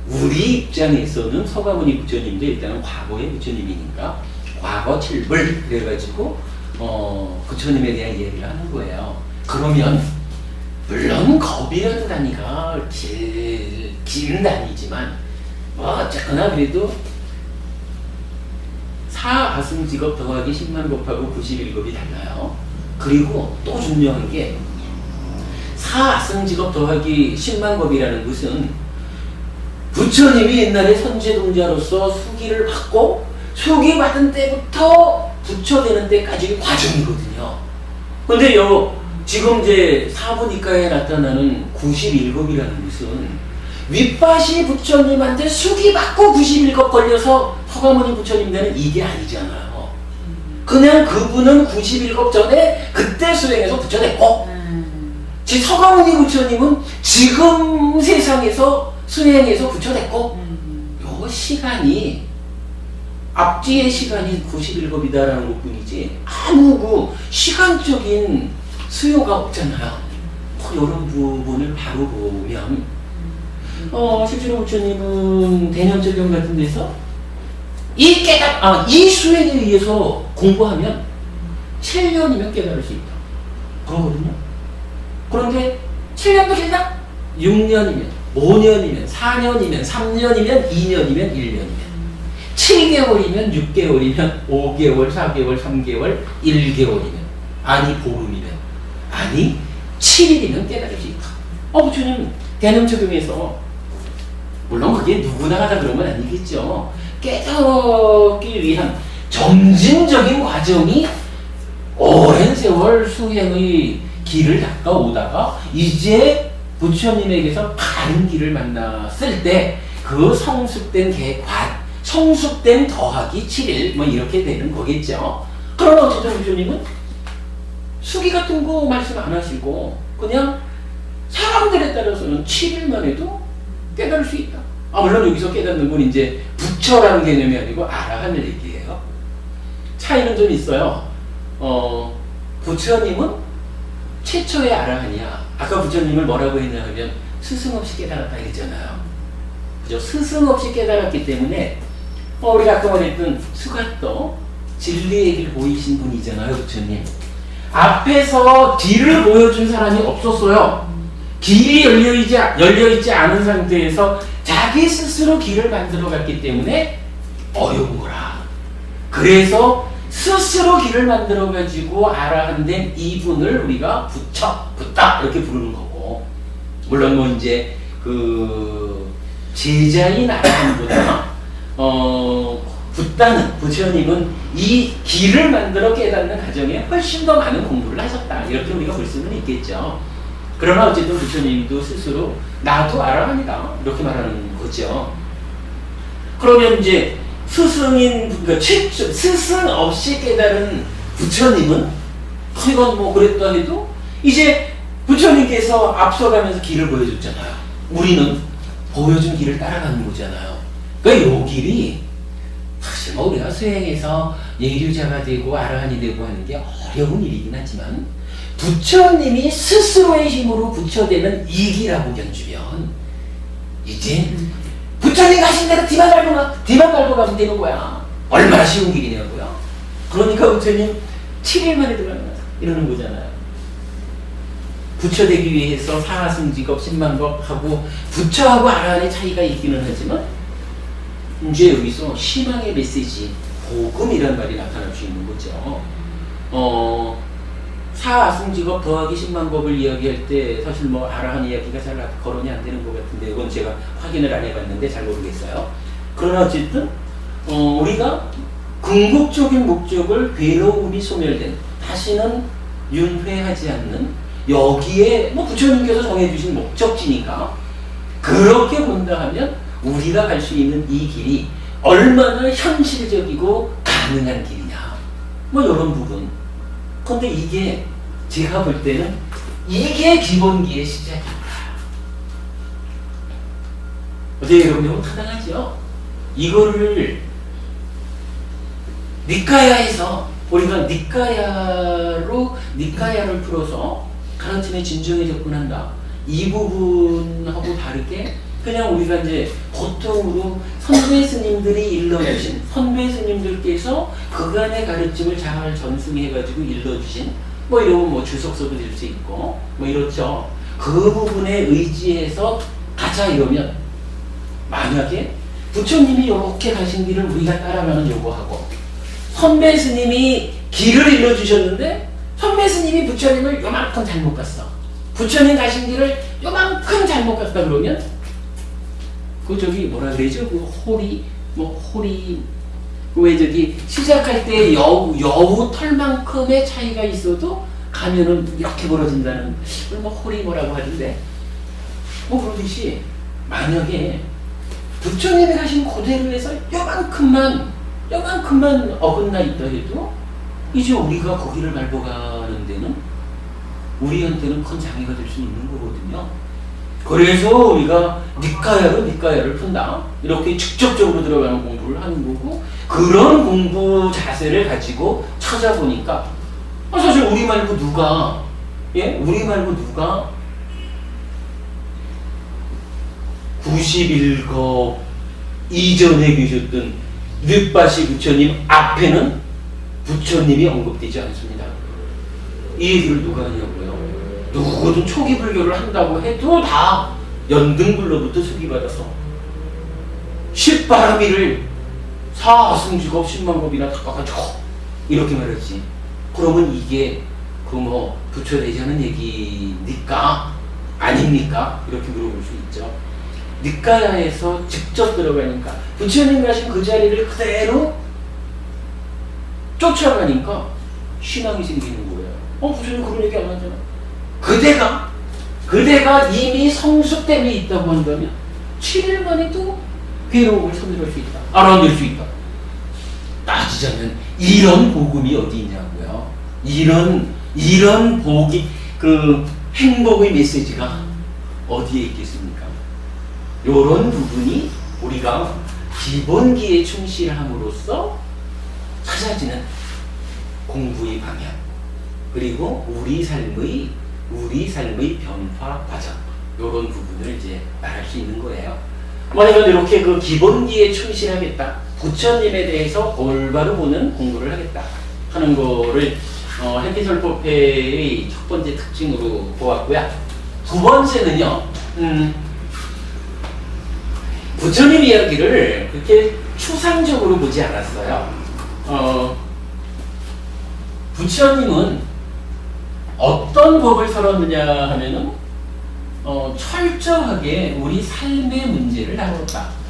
우리 입장에서는 서가모니 부처님도 일단은 과거의 부처님이니까 과거 7불 그래가지고 부처님에 대한 이야기를 하는 거예요. 그러면 물론 겁이라는 단위가 긴 단위지만 뭐 어쨌거나 그래도 4아승직업 더하기 10만겁하고 91겁이 달라요. 그리고 또 중요한 게 4아승직업 더하기 10만겁이라는 것은 부처님이 옛날에 선제동자로서 수기를 받고 수기 받은 때부터 부처 되는 때까지의 과정이거든요. 근데 지금 이제 사부니까에 나타나는 91겁이라는 것은 윗바시 부처님한테 수기 받고 91겁 걸려서 서가모니 부처님 되는 이게 아니잖아요. 그냥 그분은 91겁 전에 그때 수행해서 부처 됐고 서가모니 부처님은 지금 세상에서 수행해서 부처 됐고 요 시간이 앞뒤의 시간이 91겁이다라는 것뿐이지 아무 그 시간적인 수요가 없잖아요. 이런 부분을 바로 보면 실제로 부처님은 대년절경 같은 데서 이 수행에 의해서 공부하면 7년이면 깨달을 수 있다. 그러거든요. 그런데 7년도 길다? 6년이면, 5년이면, 4년이면, 3년이면, 2년이면, 1년이면, 7개월이면, 6개월이면, 5개월, 4개월, 3개월, 1개월이면, 아니 보름이면, 아니 7일이면 깨달을 수 있다. 부처님 대념초등에서 물론 그게 누구나 하다 그러면 아니겠죠. 깨닫기 위한 점진적인 과정이 오랜 세월 수행의 길을 닦아오다가 이제 부처님에게서 바른 길을 만났을 때 그 성숙된 성숙된 더하기 7일 뭐 이렇게 되는 거겠죠. 그러나 어쨌든 부처님은 수기 같은 거 말씀 안 하시고 그냥 사람들에 따라서는 7일만 해도 깨달을 수 있다. 물론 여기서 깨닫는 건 이제 부처라는 개념이 아니고 아라한을 얘기해요. 차이는 좀 있어요. 부처님은 최초의 아라한이야. 아까 부처님을 뭐라고 했냐 하면 스승 없이 깨달았다 이랬잖아요. 그죠? 스승 없이 깨달았기 때문에 우리가 아까 말했던 수가또 진리의 길 보이신 분이잖아요. 부처님. 앞에서 길을 보여준 사람이 없었어요. 길이 열려있지 않은 상태에서 자기 스스로 길을 만들어 갔기 때문에 어려운 거라. 그래서 스스로 길을 만들어 가지고 아라한된 이분을 우리가 붓다 이렇게 부르는 거고, 물론 뭐 이제 그 제자인 아라한보다 붓다는 부처님은 이 길을 만들어 깨닫는 과정에 훨씬 더 많은 공부를 하셨다 이렇게 우리가 볼 수는 있겠죠. 그러나 어쨌든 부처님도 스스로 나도 아라한이다 이렇게 말하는 거죠. 그러면 이제 그러니까 스승 없이 깨달은 부처님은 이건 뭐 그랬다 해도 이제 부처님께서 앞서가면서 길을 보여줬잖아요. 우리는 보여준 길을 따라가는 거잖아요. 그러니까 요 길이 사실 뭐 우리가 수행해서 예류자가 되고 아라한이 되고 하는 게 어려운 일이긴 하지만 부처님이 스스로의 힘으로 부처되는 이 길하고 견주면 이제 부처님 가신 대로 뒤만 밟고 가면 되는 거야. 얼마나 쉬운 길이냐고요. 그러니까 부처님 7일만에 들어가는 이러는 거잖아요. 부처되기 위해서 사하승직업 10만법 하고 부처하고 아라한의 차이가 있기는 하지만 이제 여기서 희망의 메시지, 복음이라는 말이 나타날 수 있는 거죠. 사하승직업 더하기 10만법을 이야기할 때 사실 뭐 아라한 이야기가 잘 거론이 안 되는 것 같은데 이건 제가 확인을 안 해봤는데 잘 모르겠어요. 그러나 어쨌든 우리가 궁극적인 목적을 괴로움이 소멸된 다시는 윤회하지 않는 여기에 뭐 부처님께서 정해주신 목적지니까 그렇게 본다 하면 우리가 갈 수 있는 이 길이 얼마나 현실적이고 가능한 길이냐 뭐 이런 부분. 근데 이게 제가 볼 때는 이게 기본기의 시작입니다. 어떻게 여러분 너무 타당하죠? 이거를 니카야에서 우리가 니카야를 풀어서 가르침에 진정에 접근한다. 이 부분하고 다르게 그냥 우리가 이제 보통으로 선배 스님들이 일러주신 선배 스님들께서 그간의 가르침을 잘 전승해가지고 일러주신 뭐 이러면 뭐 주석서도 될 수 있고 뭐 이렇죠. 그 부분에 의지해서 가자 이러면 만약에 부처님이 이렇게 가신 길을 우리가 따라가는 요구하고 선배 스님이 길을 일러주셨는데 선배 스님이 부처님을 요만큼 잘못 갔어. 부처님 가신 길을 요만큼 잘못 갔다 그러면 그 저기 뭐라 그러죠? 그 호리 왜 저기 시작할 때 여우 털만큼의 차이가 있어도 가면은 이렇게 벌어진다는 뭐 호리 뭐라고 하던데 뭐 그러듯이 만약에 부처님이 가신 그대로 해서 요만큼만 어긋나 있다 해도 이제 우리가 거기를 밟아가는 데는 우리한테는 큰 장애가 될 수 있는 거거든요. 그래서 우리가 니카야를 푼다. 이렇게 직접적으로 들어가는 공부를 하는 거고 그런 공부 자세를 가지고 찾아보니까 사실 우리 말고 누가 우리 말고 누가 91거 이전에 계셨던 늑바시 부처님 앞에는 부처님이 언급되지 않습니다. 이 얘기를 누가 하냐고요? 누구든 초기 불교를 한다고 해도 다 연등불로부터 소기받아서 십바라미를 사승지겁 10만겁이나 닦아가지고 이렇게 말했지. 그러면 이게 그 뭐 부처 대자는 얘기니까 아닙니까? 이렇게 물어볼 수 있죠. 니까야에서 직접 들어가니까 부처님 가신 그 자리를 그대로 쫓아가니까 신앙이 생기는 거예요. 부처님 그런 얘기 안 하잖아. 그대가 이미 성숙됨이 있다고 한다면 7일 만에도 괴로움을 손들을 수 있다. 알아낼 수 있다. 따지자면 이런 복음이 어디 있냐고요. 이런 복이, 그 행복의 메시지가 어디에 있겠습니까? 요런 부분이 우리가 기본기에 충실함으로써 찾아지는 공부의 방향, 그리고 우리 삶의 변화 과정, 요런 부분을 이제 말할 수 있는 거예요. 만약에 이렇게 그 기본기에 충실하겠다, 부처님에 대해서 올바로 보는 공부를 하겠다 하는 거를 해피설법회의 첫 번째 특징으로 보았고요. 두 번째는요, 부처님 이야기를 그렇게 추상적으로 보지 않았어요. 부처님은 어떤 법을 설하느냐 하면은 철저하게 우리 삶의 문제를 다뤘다.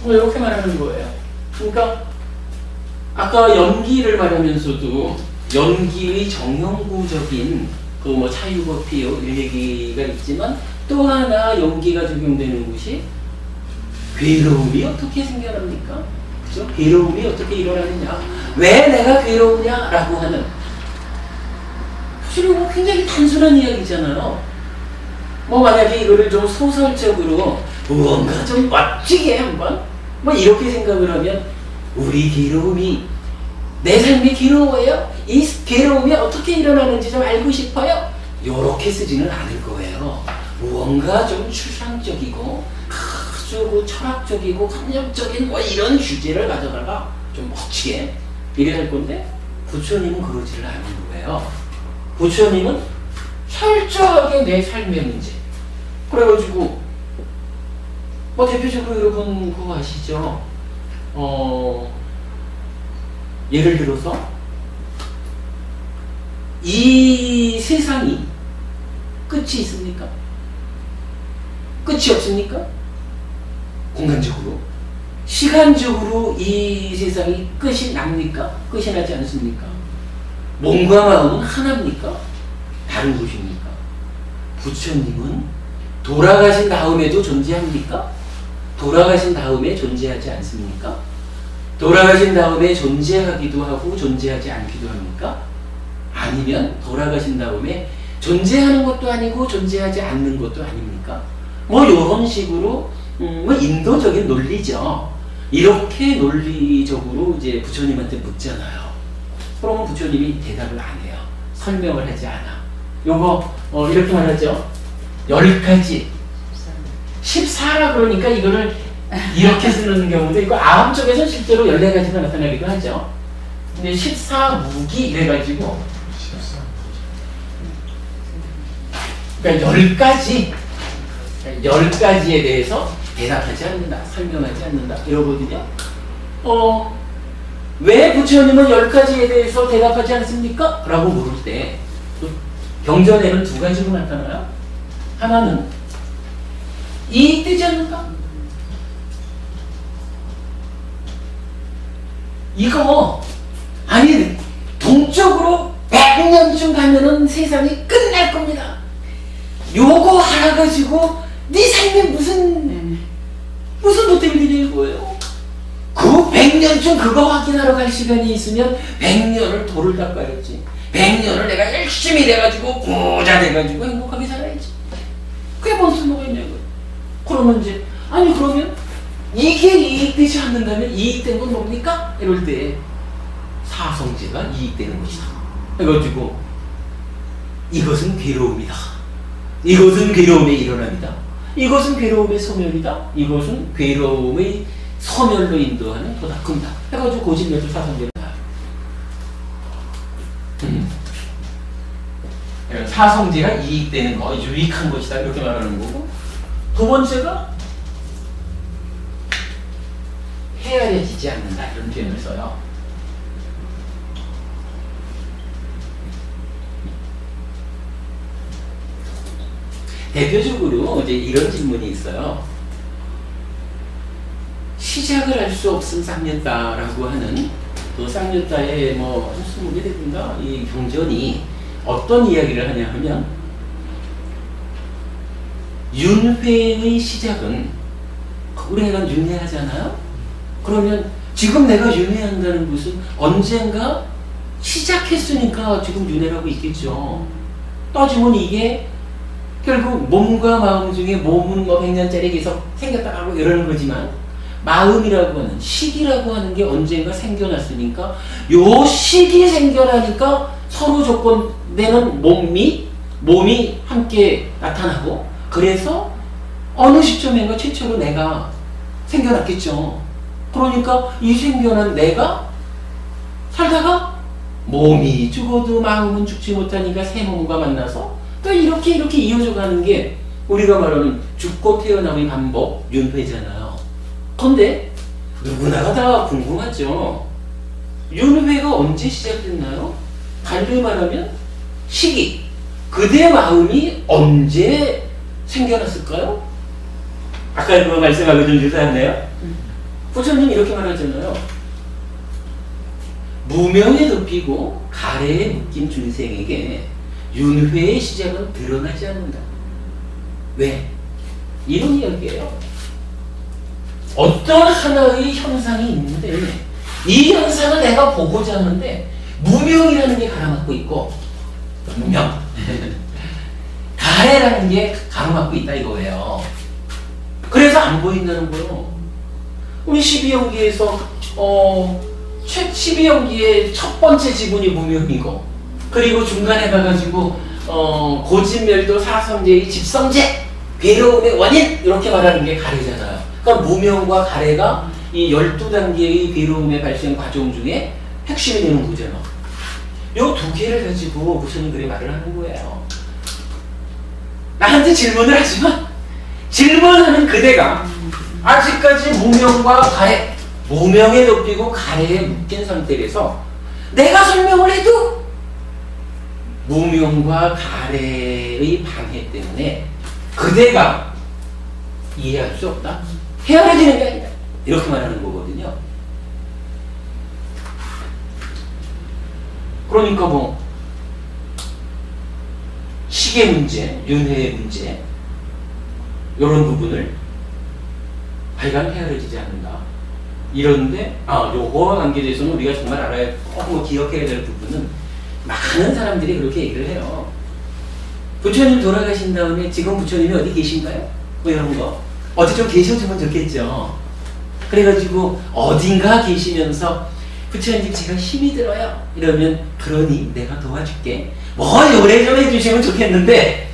이렇게 말하는 거예요. 그러니까 아까 연기를 말하면서도 연기의 정형구적인 그 뭐 차유법피요 이런 얘기가 있지만, 또 하나 연기가 적용되는 것이 괴로움이 어떻게 생겨납니까? 그죠? 괴로움이 어떻게 일어나느냐? 왜 내가 괴로우냐라고 하는, 사실 이거 굉장히 단순한 이야기잖아요. 뭐 만약에 이거를 좀 소설적으로 무언가 좀 멋지게 한번 뭐 이렇게 생각을 하면, 우리 괴로움이, 내 삶이 괴로워요? 이 괴로움이 어떻게 일어나는지 좀 알고 싶어요? 요렇게 쓰지는 않을 거예요. 무언가 좀 추상적이고 아주 철학적이고 감정적인 뭐 이런 주제를 가져다가 좀 멋지게 이래 할 건데, 부처님은 그러지를 않은 거예요. 부처님은 철저하게 내 삶의 문제, 그래가지고 뭐 대표적으로 여러분 그거 아시죠? 예를 들어서 이 세상이 끝이 있습니까? 끝이 없습니까? 공간적으로, 시간적으로 이 세상이 끝이 납니까? 끝이 나지 않습니까? 몸과 마음은 하나입니까? 다른 곳입니까? 부처님은 돌아가신 다음에도 존재합니까? 돌아가신 다음에 존재하지 않습니까? 돌아가신 다음에 존재하기도 하고 존재하지 않기도 합니까? 아니면 돌아가신 다음에 존재하는 것도 아니고 존재하지 않는 것도 아닙니까? 뭐 이런 식으로 뭐 인도적인 논리죠. 이렇게 논리적으로 이제 부처님한테 묻잖아요. 그러면 부처님이 대답을 안 해요. 설명을 하지 않아. 요거 이렇게 말하죠. 10가지 14라 그러니까 이거를 이렇게 쓰는 경우도 있고, 아함 쪽에서 실제로 14가지가 나타나기도 하죠. 근데 14무기 이래가지고, 그러니까 10가지에 대해서 대답하지 않는다, 설명하지 않는다 이러거든요. 왜 부처님은 10가지에 대해서 대답하지 않습니까? 라고 물을 때 경전에는 2가지로 나타나요. 하나는 이 뜻이 않는가? 이거 아니, 동쪽으로 100년쯤 가면은 세상이 끝날 겁니다. 요거 하나 가지고 네 삶에 무슨 보탬이 될 거예요? 그 100년쯤 그거 확인하러 갈 시간이 있으면 100년을 돌을 닦아야지. 100년을 내가 열심히 돼가지고 부자 돼가지고 행복하게 살아야지. 그게 뭔 쓸모가 있냐고요. 그러면 이제, 아니 그러면 이게 이익되지 않는다면 이익된 건 뭡니까? 이럴 때 사성제가 이익되는 것이다 해가지고, 이것은 괴로움이다, 이것은 괴로움의 일어남이다, 이것은 괴로움의 소멸이다, 이것은 괴로움의 소멸로 인도하는 도다큼이다 해가지고 고진멸주 사성제를 나와요. 이런 사성제가 이익되는 거, 유익한 것이다 이렇게 말하는 거고, 두 번째가 헤아려지지 않는다 이런 표현을 써요. 대표적으로 이제 이런 질문이 있어요. 시작을 할 수 없음 쌍년따라고 하는 그 쌍년따의 뭐 20개 대군가 이 경전이 어떤 이야기를 하냐 하면, 윤회의 시작은, 우리가 윤회하잖아요. 그러면 지금 내가 윤회한다는 것은 언젠가 시작했으니까 지금 윤회라고 있겠죠. 따지면 이게 결국 몸과 마음 중에, 몸은 뭐 100년짜리 계속 생겼다고 이러는 거지만, 마음이라고 하는, 식이라고 하는 게 언젠가 생겨났으니까, 요 식이 생겨나니까 서로 조건되는 몸이 함께 나타나고, 그래서 어느 시점인가 최초로 내가 생겨났겠죠. 그러니까 이 생겨난 내가 살다가 몸이 죽어도 마음은 죽지 못하니까 새 몸과 만나서 또 이렇게 이어져 가는 게 우리가 말하는 죽고 태어남의 반복, 윤회잖아요. 근데 누구나가 다 궁금하죠. 윤회가 언제 시작됐나요? 달리 말하면 시기, 그대 마음이 언제 생겨났을까요? 아까 그 말씀하고 좀 유사하네요. 부처님 이렇게 말하잖아요. 무명에 덮이고 가래에 묶인 중생에게 윤회의 시작은 드러나지 않는다. 왜? 이런 이야기예요. 어떤 하나의 현상이 있는데, 이 현상을 내가 보고자 하는데 무명이라는 게 가로막고 있고, 무명 가래라는 게 가로막고 있다 이거예요. 그래서 안 보인다는 거예요. 우리 12연기에서 12연기의 첫 번째 지분이 무명이고, 그리고 중간에 가가지고 고진멸도 사성제의 집성제, 괴로움의 원인 이렇게 말하는 게 가래잖아요. 그러니까 무명과 가래가 이 12단계의 괴로움의 발생 과정 중에 핵심이 되는 거잖아. 요 두 개를 가지고 부처님 그렇게 말을 하는 거예요. 나한테 질문을 하지만, 질문하는 그대가 아직까지 무명과 가래, 무명에 덮이고 가래에 묶인 상태에서 내가 설명을 해도 무명과 가래의 방해 때문에 그대가 이해할 수 없다. 헤아려지는 게 아니다. 이렇게 말하는 거거든요. 그러니까 뭐 시계 문제, 윤회의 문제, 이런 부분을 발간 헤아려지지 않는다. 이런데 요거와 관계돼서는 우리가 정말 알아야, 꼭 기억해야 될 부분은, 많은 사람들이 그렇게 얘기를 해요. 부처님 돌아가신 다음에 지금 부처님이 어디 계신가요? 뭐 이런 거. 어디 좀 계셔주면 좋겠죠. 그래가지고 어딘가 계시면서 부처님 제가 힘이 들어요. 이러면, 그러니 내가 도와줄게. 뭐 요래 좀 해주시면 좋겠는데,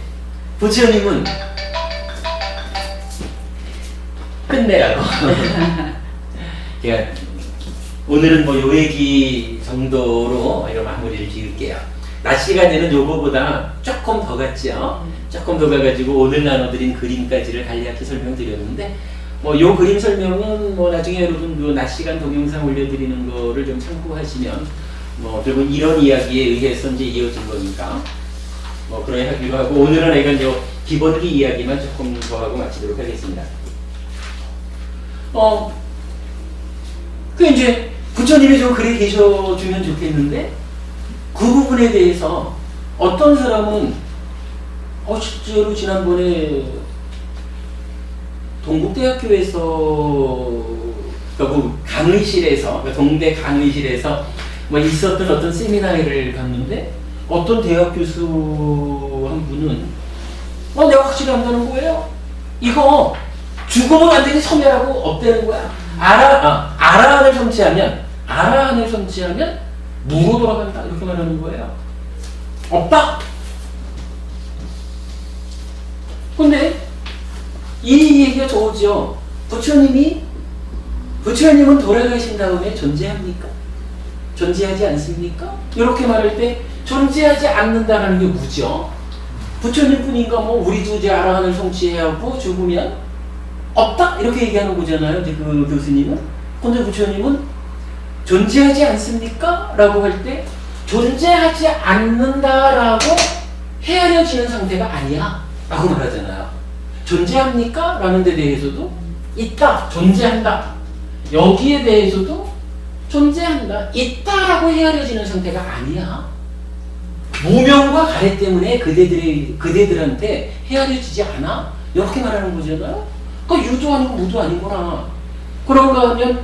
부처님은 끝내라고. 제가 오늘은 뭐 요 얘기 정도로 이런 마무리를 지을게요. 낮 시간에는 요거보다 조금 더 갔죠. 조금 더 가가지고 오늘 나눠드린 그림까지를 간략히 설명드렸는데, 뭐 요 그림 설명은 뭐 나중에 여러분 그 낮 시간 동영상 올려드리는 거를 좀 참고하시면, 뭐 결국 이런 이야기에 의해서 이제 이어진 거니까 뭐 그래 하기로 하고, 오늘은 내가 이제 기본기 이야기만 조금 더 하고 마치도록 하겠습니다. 그 이제 부처님이 좀 그래 계셔주면 좋겠는데, 그 부분에 대해서 어떤 사람은 실제로 지난번에 동국대학교에서, 그러니까 그 강의실에서, 그러니까 동대 강의실에서 뭐 있었던 어떤 세미나를 갔는데, 어떤 대학 교수 한 분은 내가 확실히 안다는 거예요. 이거 죽으면 안 되니 소멸하고 없다는 거야. 아라한을 성취하면 무로 돌아간다 이렇게 말하는 거예요. 없다. 근데 이 얘기가 좋으죠. 부처님은 돌아가신 다음에 존재합니까? 존재하지 않습니까? 이렇게 말할 때 존재하지 않는다는 게 뭐죠? 부처님뿐인가 뭐 우리도 이제 아라한을 성취하고 죽으면 없다 이렇게 얘기하는 거잖아요. 이제 그 교수님은. 근데 부처님은 존재하지 않습니까? 라고 할 때 존재하지 않는다라고 헤아려지는 상태가 아니야 라고 말하잖아요. 존재합니까? 라는 데 대해서도 있다, 존재한다. 여기에 대해서도 존재한다, 있다라고 헤아려지는 상태가 아니야. 무명과 가래 때문에 그대들한테 헤아려지지 않아? 이렇게 말하는 거잖아요. 그러니까 유도 아니고 무도 아닌 거라. 그런가 하면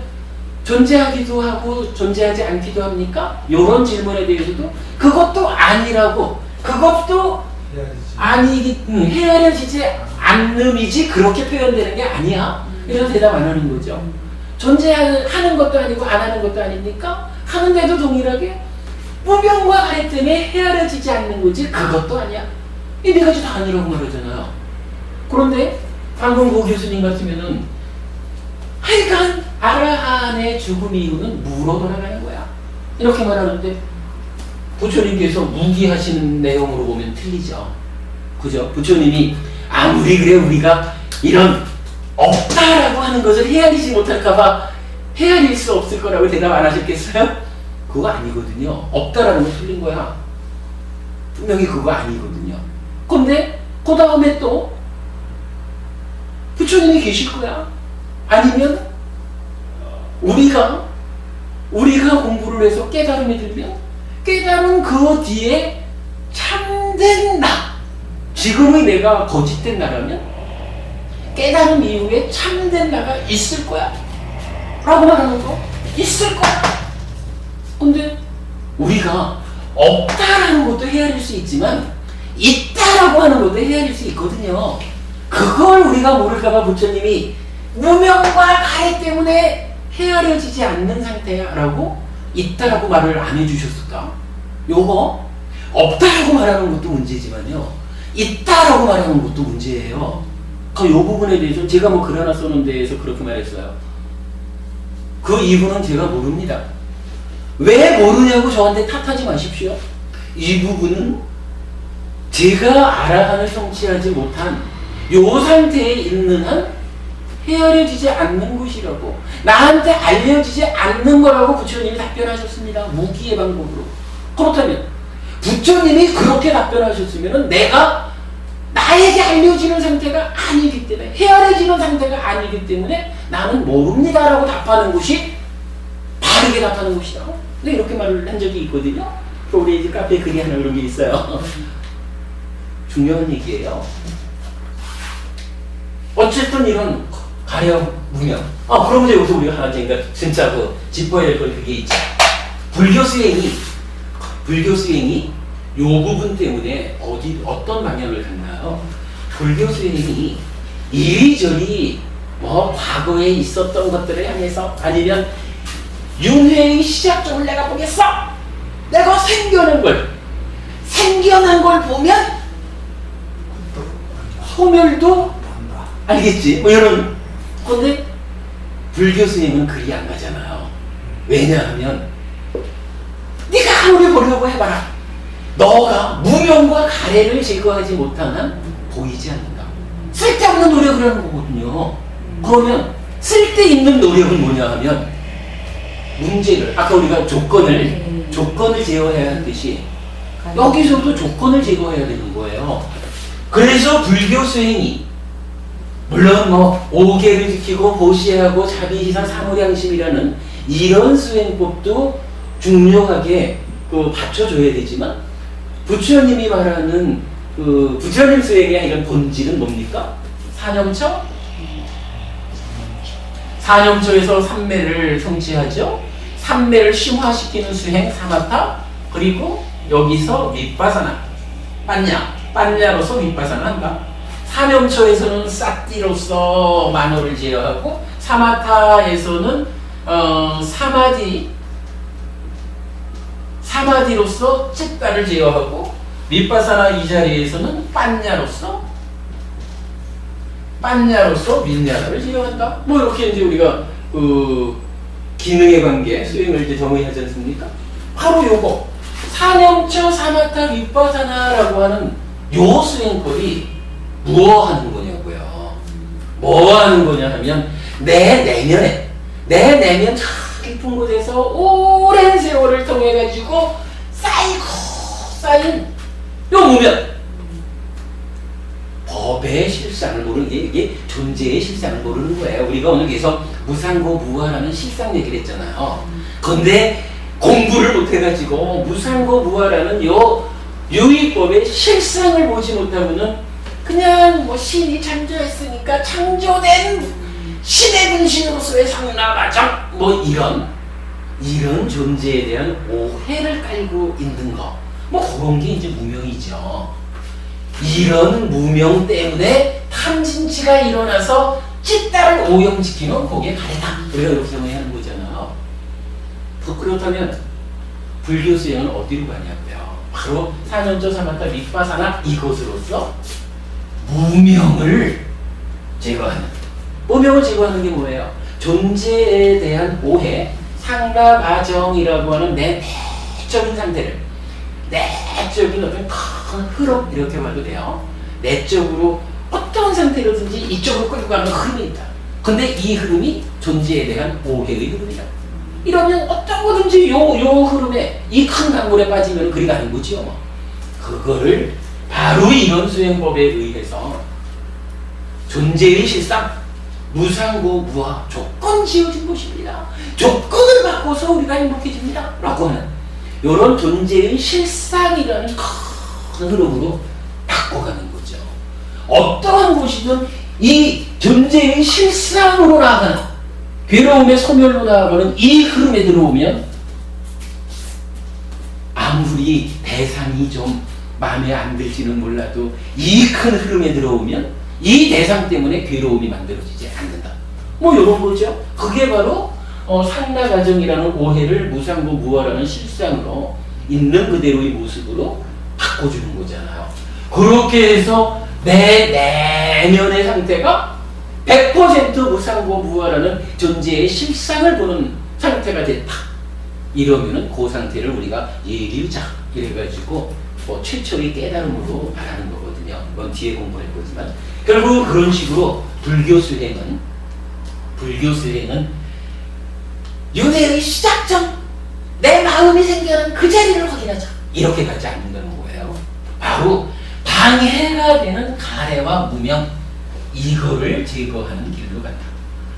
존재하기도 하고 존재하지 않기도 합니까? 이런 질문에 대해서도 그것도 아니라고, 그것도 헤아려지지 않음이지 그렇게 표현되는 게 아니야. 이런 대답 안 하는 거죠. 존재하는 것도 아니고 안 하는 것도 아닙니까? 하는데도 동일하게 무명과 가래 때문에 헤아려지지 않는 거지 그것도 아니야. 이 네 가지 다 아니라고 말하잖아요. 그런데 방금 고 교수님 같으면은 하여간 아라한의 죽음 이후는 무로 돌아가는 거야 이렇게 말하는데 부처님께서 무기하시는 내용으로 보면 틀리죠. 그죠? 부처님이 아무리 그래 우리가 이런 없다라고 하는 것을 헤아리지 못할까봐 헤아릴 수 없을 거라고 대답 안 하셨겠어요? 그거 아니거든요. 없다라는 건 틀린 거야. 분명히 그거 아니거든요. 근데 그 다음에 또 부처님이 계실 거야. 아니면 우리가 공부를 해서 깨달음이 들면 깨달은 그 뒤에 참된 나, 지금의 내가 거짓된 나라면 깨달음 이후에 참된 나가 있을 거야 라고 말하는 거 있을 거야. 근데 우리가 없다라는 것도 헤아릴 수 있지만 있다라고 하는 것도 헤아릴 수 있거든요. 그걸 우리가 모를까봐 부처님이 무명과 가래 때문에 헤아려지지 않는 상태야 라고 있다라고 말을 안 해주셨을까? 요거 없다라고 말하는 것도 문제지만요 있다라고 말하는 것도 문제예요. 그 요 부분에 대해서 제가 뭐 글 하나 써놓은 데에서 그렇게 말했어요. 그 이유는 제가 모릅니다. 왜 모르냐고 저한테 탓하지 마십시오. 이 부분은 제가 아라한을 성취하지 못한 요 상태에 있는 한 헤아려지지 않는 것이라고, 나한테 알려지지 않는 거라고 부처님이 답변하셨습니다. 무기의 방법으로. 그렇다면 부처님이 그렇게 답변하셨으면 내가 나에게 알려지는 상태가 아니기 때문에, 헤아려지는 상태가 아니기 때문에 나는 모릅니다라고 답하는 것이 바르게 답하는 것이다. 근데 이렇게 말을 한 적이 있거든요. 우리 이제 카페에 글이 하나 그런 게 있어요. 중요한 얘기예요. 어쨌든 이런 가령 무명. 그럼 이제 여기서 우리가 하나 진짜 그 짚어야 될 건 그게 있죠. 불교 수행이 요 부분 때문에 어떤 방향을 갔나요? 불교 수행이 이리저리 뭐 과거에 있었던 것들을 향해서, 아니면 윤회의 시작점을 내가 보겠어. 내가 생겨난 걸 보면 소멸도 알겠지? 뭐 이런. 근데 불교 스님은 그리 안 가잖아요. 왜냐하면 네가 아무리 보려고 해봐라, 너가 무명과 가래를 제거하지 못한 한 보이지 않는다. 쓸데없는 노력을 하는 거거든요. 그러면 쓸데있는 노력은 뭐냐 하면 문제를, 아까 우리가 조건을 제어해야 하듯이 여기서도 조건을 제거해야 되는 거예요. 그래서 불교 수행이 물론 뭐 오계를 지키고 보시하고 자비시사 사무량심이라는 이런 수행법도 중요하게 받쳐줘야 되지만, 부처님이 말하는 그 부처님 수행의 이런 본질은 뭡니까? 사념처에서 삼매를 성취하죠. 삼매를 심화시키는 수행 사마타, 그리고 여기서 윗바사나, 빠냐로서 윗바사나 한다. 사념처에서는 사띠로서 만호를 제어하고, 사마타에서는 사마디로서 찌따를 제어하고, 윗바사나 이 자리에서는 빠냐로서 민냐를 제어한다. 뭐 이렇게 이제 우리가 그 기능의 관계 수행을 이제 정의하지 않습니까? 바로 요거 사념처 사마타 윗바사나라고 하는 요 수행법이 무엇 하는 거냐고요. 뭐 하는 거냐 하면 내 내면 저 깊은 곳에서 오랜 세월을 통해 가지고 쌓인 요 무명, 법의 실상을 모르는 게 이게 존재의 실상을 모르는 거예요. 우리가 오늘 계속 무상고 무아라는 실상 얘기를 했잖아요. 그런데 공부를 못해가지고 무상고 무아라는 요 유의법의 실상을 보지 못하면은 그냥 뭐 신이 창조했으니까 창조된 신의 분신으로서의 상나마장 뭐 이런 존재에 대한 오해를 깔고 있는 거, 뭐 그런 게 이제 무명이죠. 이런 무명 때문에 탐진치가 일어나서 찌따를 오염시키는 그게 가래다. 우리가 이렇게 생각하는 거잖아요. 그렇다면 불교 수행은 어디로 가냐고요? 바로 사년조 사마타 윗바사나 이것으로서 무명을 제거하는. 무명을 제거하는 게 뭐예요? 존재에 대한 오해, 상라바정이라고 하는 내 내적인 상태를, 내적인 어떤 큰 흐름 이렇게 봐도 돼요. 내적으로 어떤 상태로든지 이쪽으로 끌고 가는 흐름이 있다. 근데 이 흐름이 존재에 대한 오해의 흐름이다. 이러면 어떤 거든지 요 흐름에 이 큰 강물에 빠지면 그리 가는 거지요. 그거를 바로 이런 수행법에 의해서 존재의 실상, 무상고 무아 조건 지어진 것입니다. 조건을 바꿔서 우리가 행복해집니다. 라고 하는 이런 존재의 실상이라는 큰 흐름으로 바꿔가는 거죠. 어떠한 곳이든 이 존재의 실상으로 나아가는, 괴로움의 소멸로 나아가는 이 흐름에 들어오면 아무리 대상이 좀 마음에 안 들지는 몰라도 이 큰 흐름에 들어오면 이 대상 때문에 괴로움이 만들어지지 않는다. 뭐 이런 거죠. 그게 바로 상나가정이라는 오해를 무상고 무아라는 실상으로 있는 그대로의 모습으로 바꿔주는 거잖아요. 그렇게 해서 내 내면의 상태가 100% 무상고 무아라는 존재의 실상을 보는 상태가 됐다. 이러면은 그 상태를 우리가 예류자 이래가지고 뭐 최초의 깨달음으로 말하는 거거든요. 그건 뒤에 공부할 거지만 결국 그런 식으로 불교 수행은 윤회의 시작점, 내 마음이 생겨난 그 자리를 확인하자. 이렇게 가지 않는다는 거예요. 바로 방해가 되는 가래와 무명, 이거를 제거하는 길로 간다.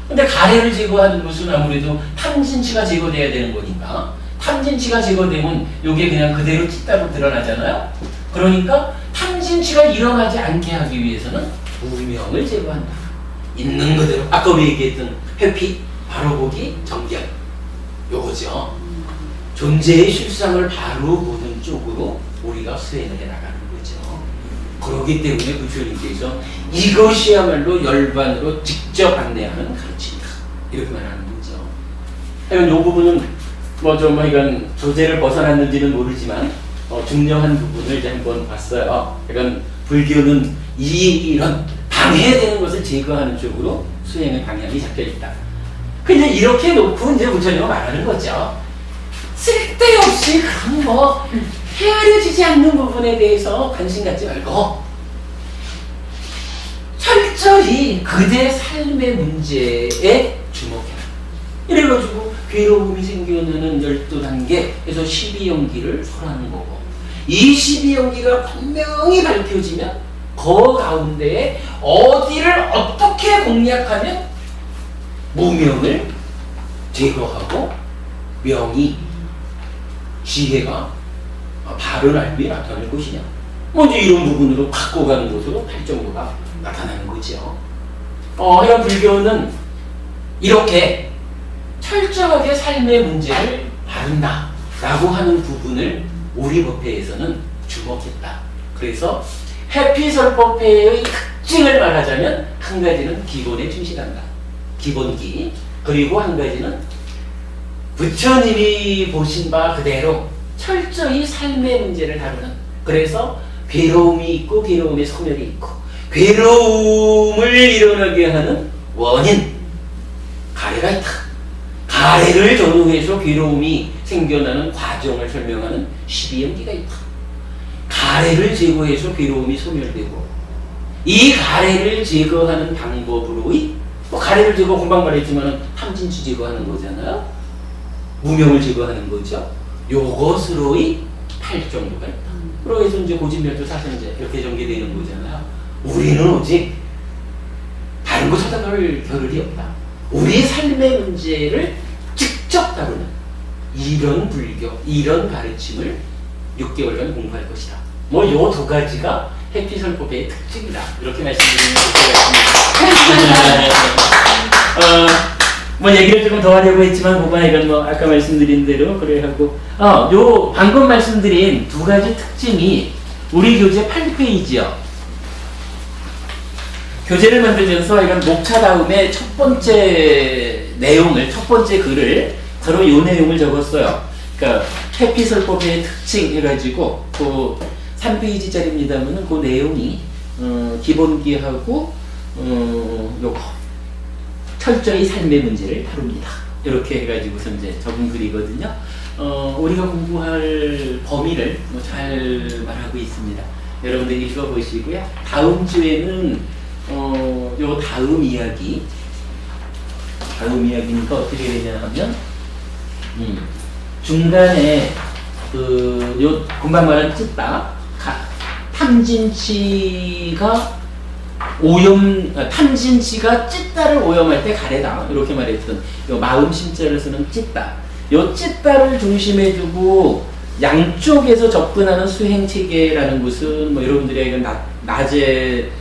근데 가래를 제거하는 것은 아무래도 탐진치가 제거돼야 되는 거니까, 탐진치가 제거되면 이게 그냥 그대로 찢다로 드러나잖아요. 그러니까 탐진치가 일어나지 않게 하기 위해서는 무명을 제거한다. 있는 그대로 아까 우리 얘기했던 회피, 바로 보기, 정견, 요거죠. 존재의 실상을 바로 보는 쪽으로 우리가 수행을 해나가는 거죠. 그렇기 때문에 부처님께서 이것이야말로 열반으로 직접 안내하는 가르침이다. 이렇게 말하는 거죠. 하여간 이 부분은 이건 조제를 벗어났는지는 모르지만 중요한 부분을 이제 한번 봤어요. 그러니까 불교는 이런 방해되는 것을 제거하는 쪽으로 수행의 방향이 잡혀 있다. 근데 이렇게 놓고 이제 부처님은 말하는 거죠. 쓸데없이 그런 헤아려지지 않는 부분에 대해서 관심 갖지 말고 철저히 그대 삶의 문제에 주목해라. 이래가지고 괴로움이 생겨나는 12단계에서 12연기를 설하는 거고, 이 12연기가 분명히 밝혀지면 그 가운데에 어디를 어떻게 공략하면 무명을 제거하고 명이, 지혜가 바른 알미 나타날 것이냐, 이제 이런 부분으로 바꿔가는 것으로 발전도가 나타나는 거죠. 이런 불교는 이렇게 철저하게 삶의 문제를 다룬다 라고 하는 부분을 우리 법회에서는 주목했다. 그래서 해피설법회의 특징을 말하자면 한 가지는 기본에 충실한다. 기본기. 그리고 한 가지는 부처님이 보신 바 그대로 철저히 삶의 문제를 다루는, 그래서 괴로움이 있고 괴로움의 소멸이 있고 괴로움을 일어나게 하는 원인, 가래가 있다. 가래를 전후해서 괴로움이 생겨나는 과정을 설명하는 12연기가 있다. 가래를 제거해서 괴로움이 소멸되고, 이 가래를 제거하는 방법으로의, 가래를 제거 금방 말했지만 탐진치 제거하는 거잖아요. 무명을 제거하는 거죠. 요것으로의 8정도가 있다. 그래서 이제 고진멸도 사선제 이렇게 전개되는 거잖아요. 우리는 오직 다른 거 찾아볼 겨를이 없다. 우리 삶의 문제를 직접 다루는 이런 불교, 이런 가르침을 6개월간 공부할 것이다. 뭐 요 두 가지가 해피설법의 특징이다. 이렇게 말씀드리면 좋을 것 같습니다. 뭐 얘기를 조금 더 하려고 했지만 이건 뭐 아까 말씀드린 대로 그래 하고, 요 방금 말씀드린 두 가지 특징이 우리 교재 8페이지요. 교재를 만들면서 이건 목차 다음에 첫 번째 내용을, 첫 번째 글을 바로 이 내용을 적었어요. 그러니까 해피설법의 특징 해가지고 그 3페이지짜리입니다만은 그 내용이 기본기하고 요거 철저히 삶의 문제를 다룹니다. 이렇게 해가지고서 이제 적은 글이거든요. 우리가 공부할 범위를 잘 말하고 있습니다. 여러분들 읽어보시고요. 다음 주에는 요 다음 이야기니까 어떻게 되냐 하면 중간에 요 금방 말한 찢다 탐진치가 탐진치가 찢다를 오염할 때 가래다 이렇게 말했던 요 마음 심자를 쓰는 찢다, 요 찢다를 중심에 두고 양쪽에서 접근하는 수행 체계라는 것은 뭐 여러분들이 낮에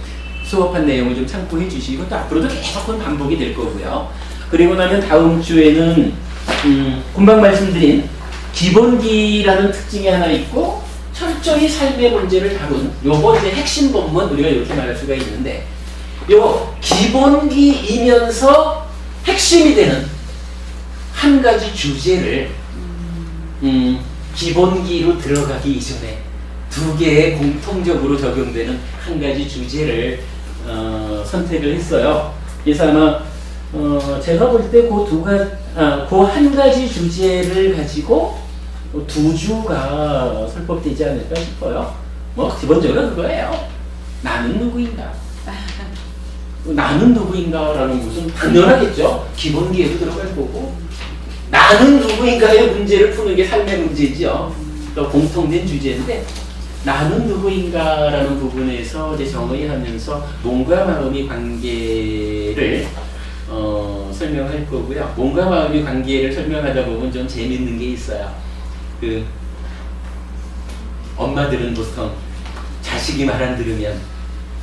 수업한 내용을 좀 참고해 주시고 또 앞으로도 계속 반복이 될 거고요. 그리고 나면 다음 주에는 금방 말씀드린 기본기라는 특징이 하나 있고 철저히 삶의 문제를 다룬 요거 이제 핵심 본문 우리가 이렇게 말할 수가 있는데, 요 기본기이면서 핵심이 되는 한 가지 주제를 기본기로 들어가기 이전에 두 개의 공통적으로 적용되는 한 가지 주제를 선택을 했어요. 그래서 아마 제가 볼 때 그 한 가지 주제를 가지고 2주가 설법되지 않을까 싶어요. 뭐 기본적으로 그거예요. 나는 누구인가? 나는 누구인가라는 것은 당연하겠죠. 기본기에도 들어갈 거고, 나는 누구인가의 문제를 푸는 게 삶의 문제죠. 또 공통된 주제인데, 나는 누구인가라는 부분에서 이제 정의하면서 몸과 마음의 관계를 설명할 거고요. 몸과 마음의 관계를 설명하다 보면 좀 재밌는 게 있어요. 엄마들은 보통 자식이 말 안 들으면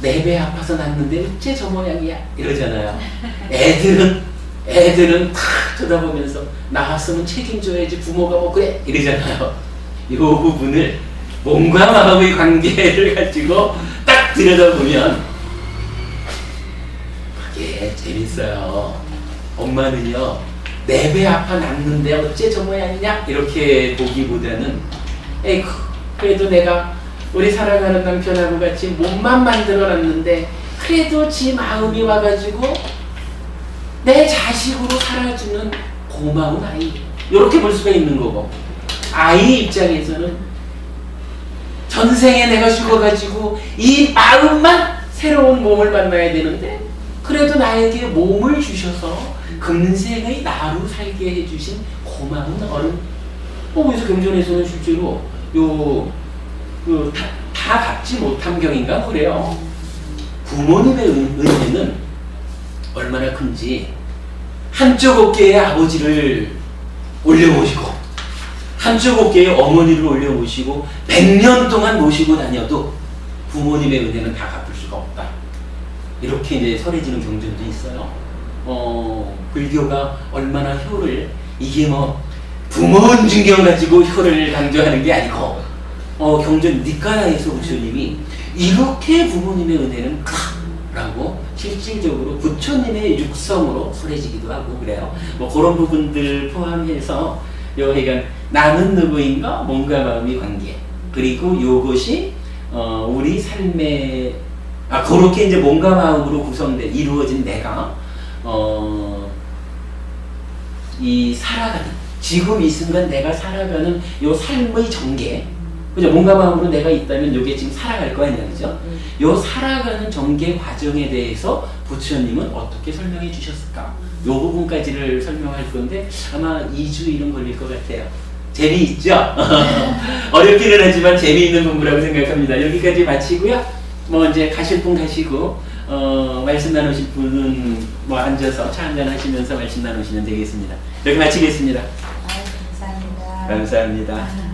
내 배 아파서 낳는데 어째 저 모양이야 이러잖아요. 애들은 탁 쳐다보면서 나왔으면 책임져야지 부모가 뭐 그래 이러잖아요. 이 부분을 몸과 마음의 관계를 가지고 딱 들여다보면 그게 재밌어요. 엄마는요, 내 배 아파 낳는데 어째 저 모양이냐 이렇게 보기보다는 에이구 그래도 내가 우리 사랑하는 남편하고 같이 몸만 만들어놨는데 그래도 지 마음이 와가지고 내 자식으로 살아주는 고마운 아이, 이렇게 볼 수가 있는 거고, 아이 입장에서는 전생에 내가 죽어가지고 이 마음만 새로운 몸을 만나야 되는데 그래도 나에게 몸을 주셔서 금생의 나로 살게 해주신 고마운 어른. 그래서 경전에서는 실제로 다 갖지 못한 경인가 그래요. 부모님의 은혜는 얼마나 큰지 한쪽 어깨에 아버지를 올려모시고 한쪽 어깨에 어머니를 올려모시고 100년 동안 모시고 다녀도 부모님의 은혜는 다 갚을 수가 없다. 이렇게 이제 설해지는 경전도 있어요. 불교가 얼마나 효를, 이게 뭐 부모은 중경 가지고 효를 강조하는 게 아니고 경전 니까라에서 부처님이 이렇게 부모님의 은혜는 크다라고 실질적으로 부처님의 육성으로 설해지기도 하고 그래요. 뭐 그런 부분들 포함해서 그러니까 나는 누구인가, 몸과 마음의 관계, 그리고 요것이 우리 삶의 그렇게 이제 몸과 마음으로 구성된 이루어진 내가 이 살아가는 지금 이 순간 내가 살아가는 요 삶의 전개, 그죠? 몸과 마음으로 내가 있다면 요게 지금 살아갈 거 아니야, 그죠? 요 살아가는 전개 과정에 대해서 부처님은 어떻게 설명해 주셨을까? 요 부분까지를 설명할 건데 아마 2주 이런 걸릴 것 같아요. 재미있죠? 어렵기는 하지만 재미있는 공부라고 생각합니다. 여기까지 마치고요. 뭐 이제 가실 분 가시고 말씀 나누실 분은 뭐 앉아서 차 한잔 하시면서 말씀 나누시면 되겠습니다. 여기 마치겠습니다. 감사합니다. 감사합니다.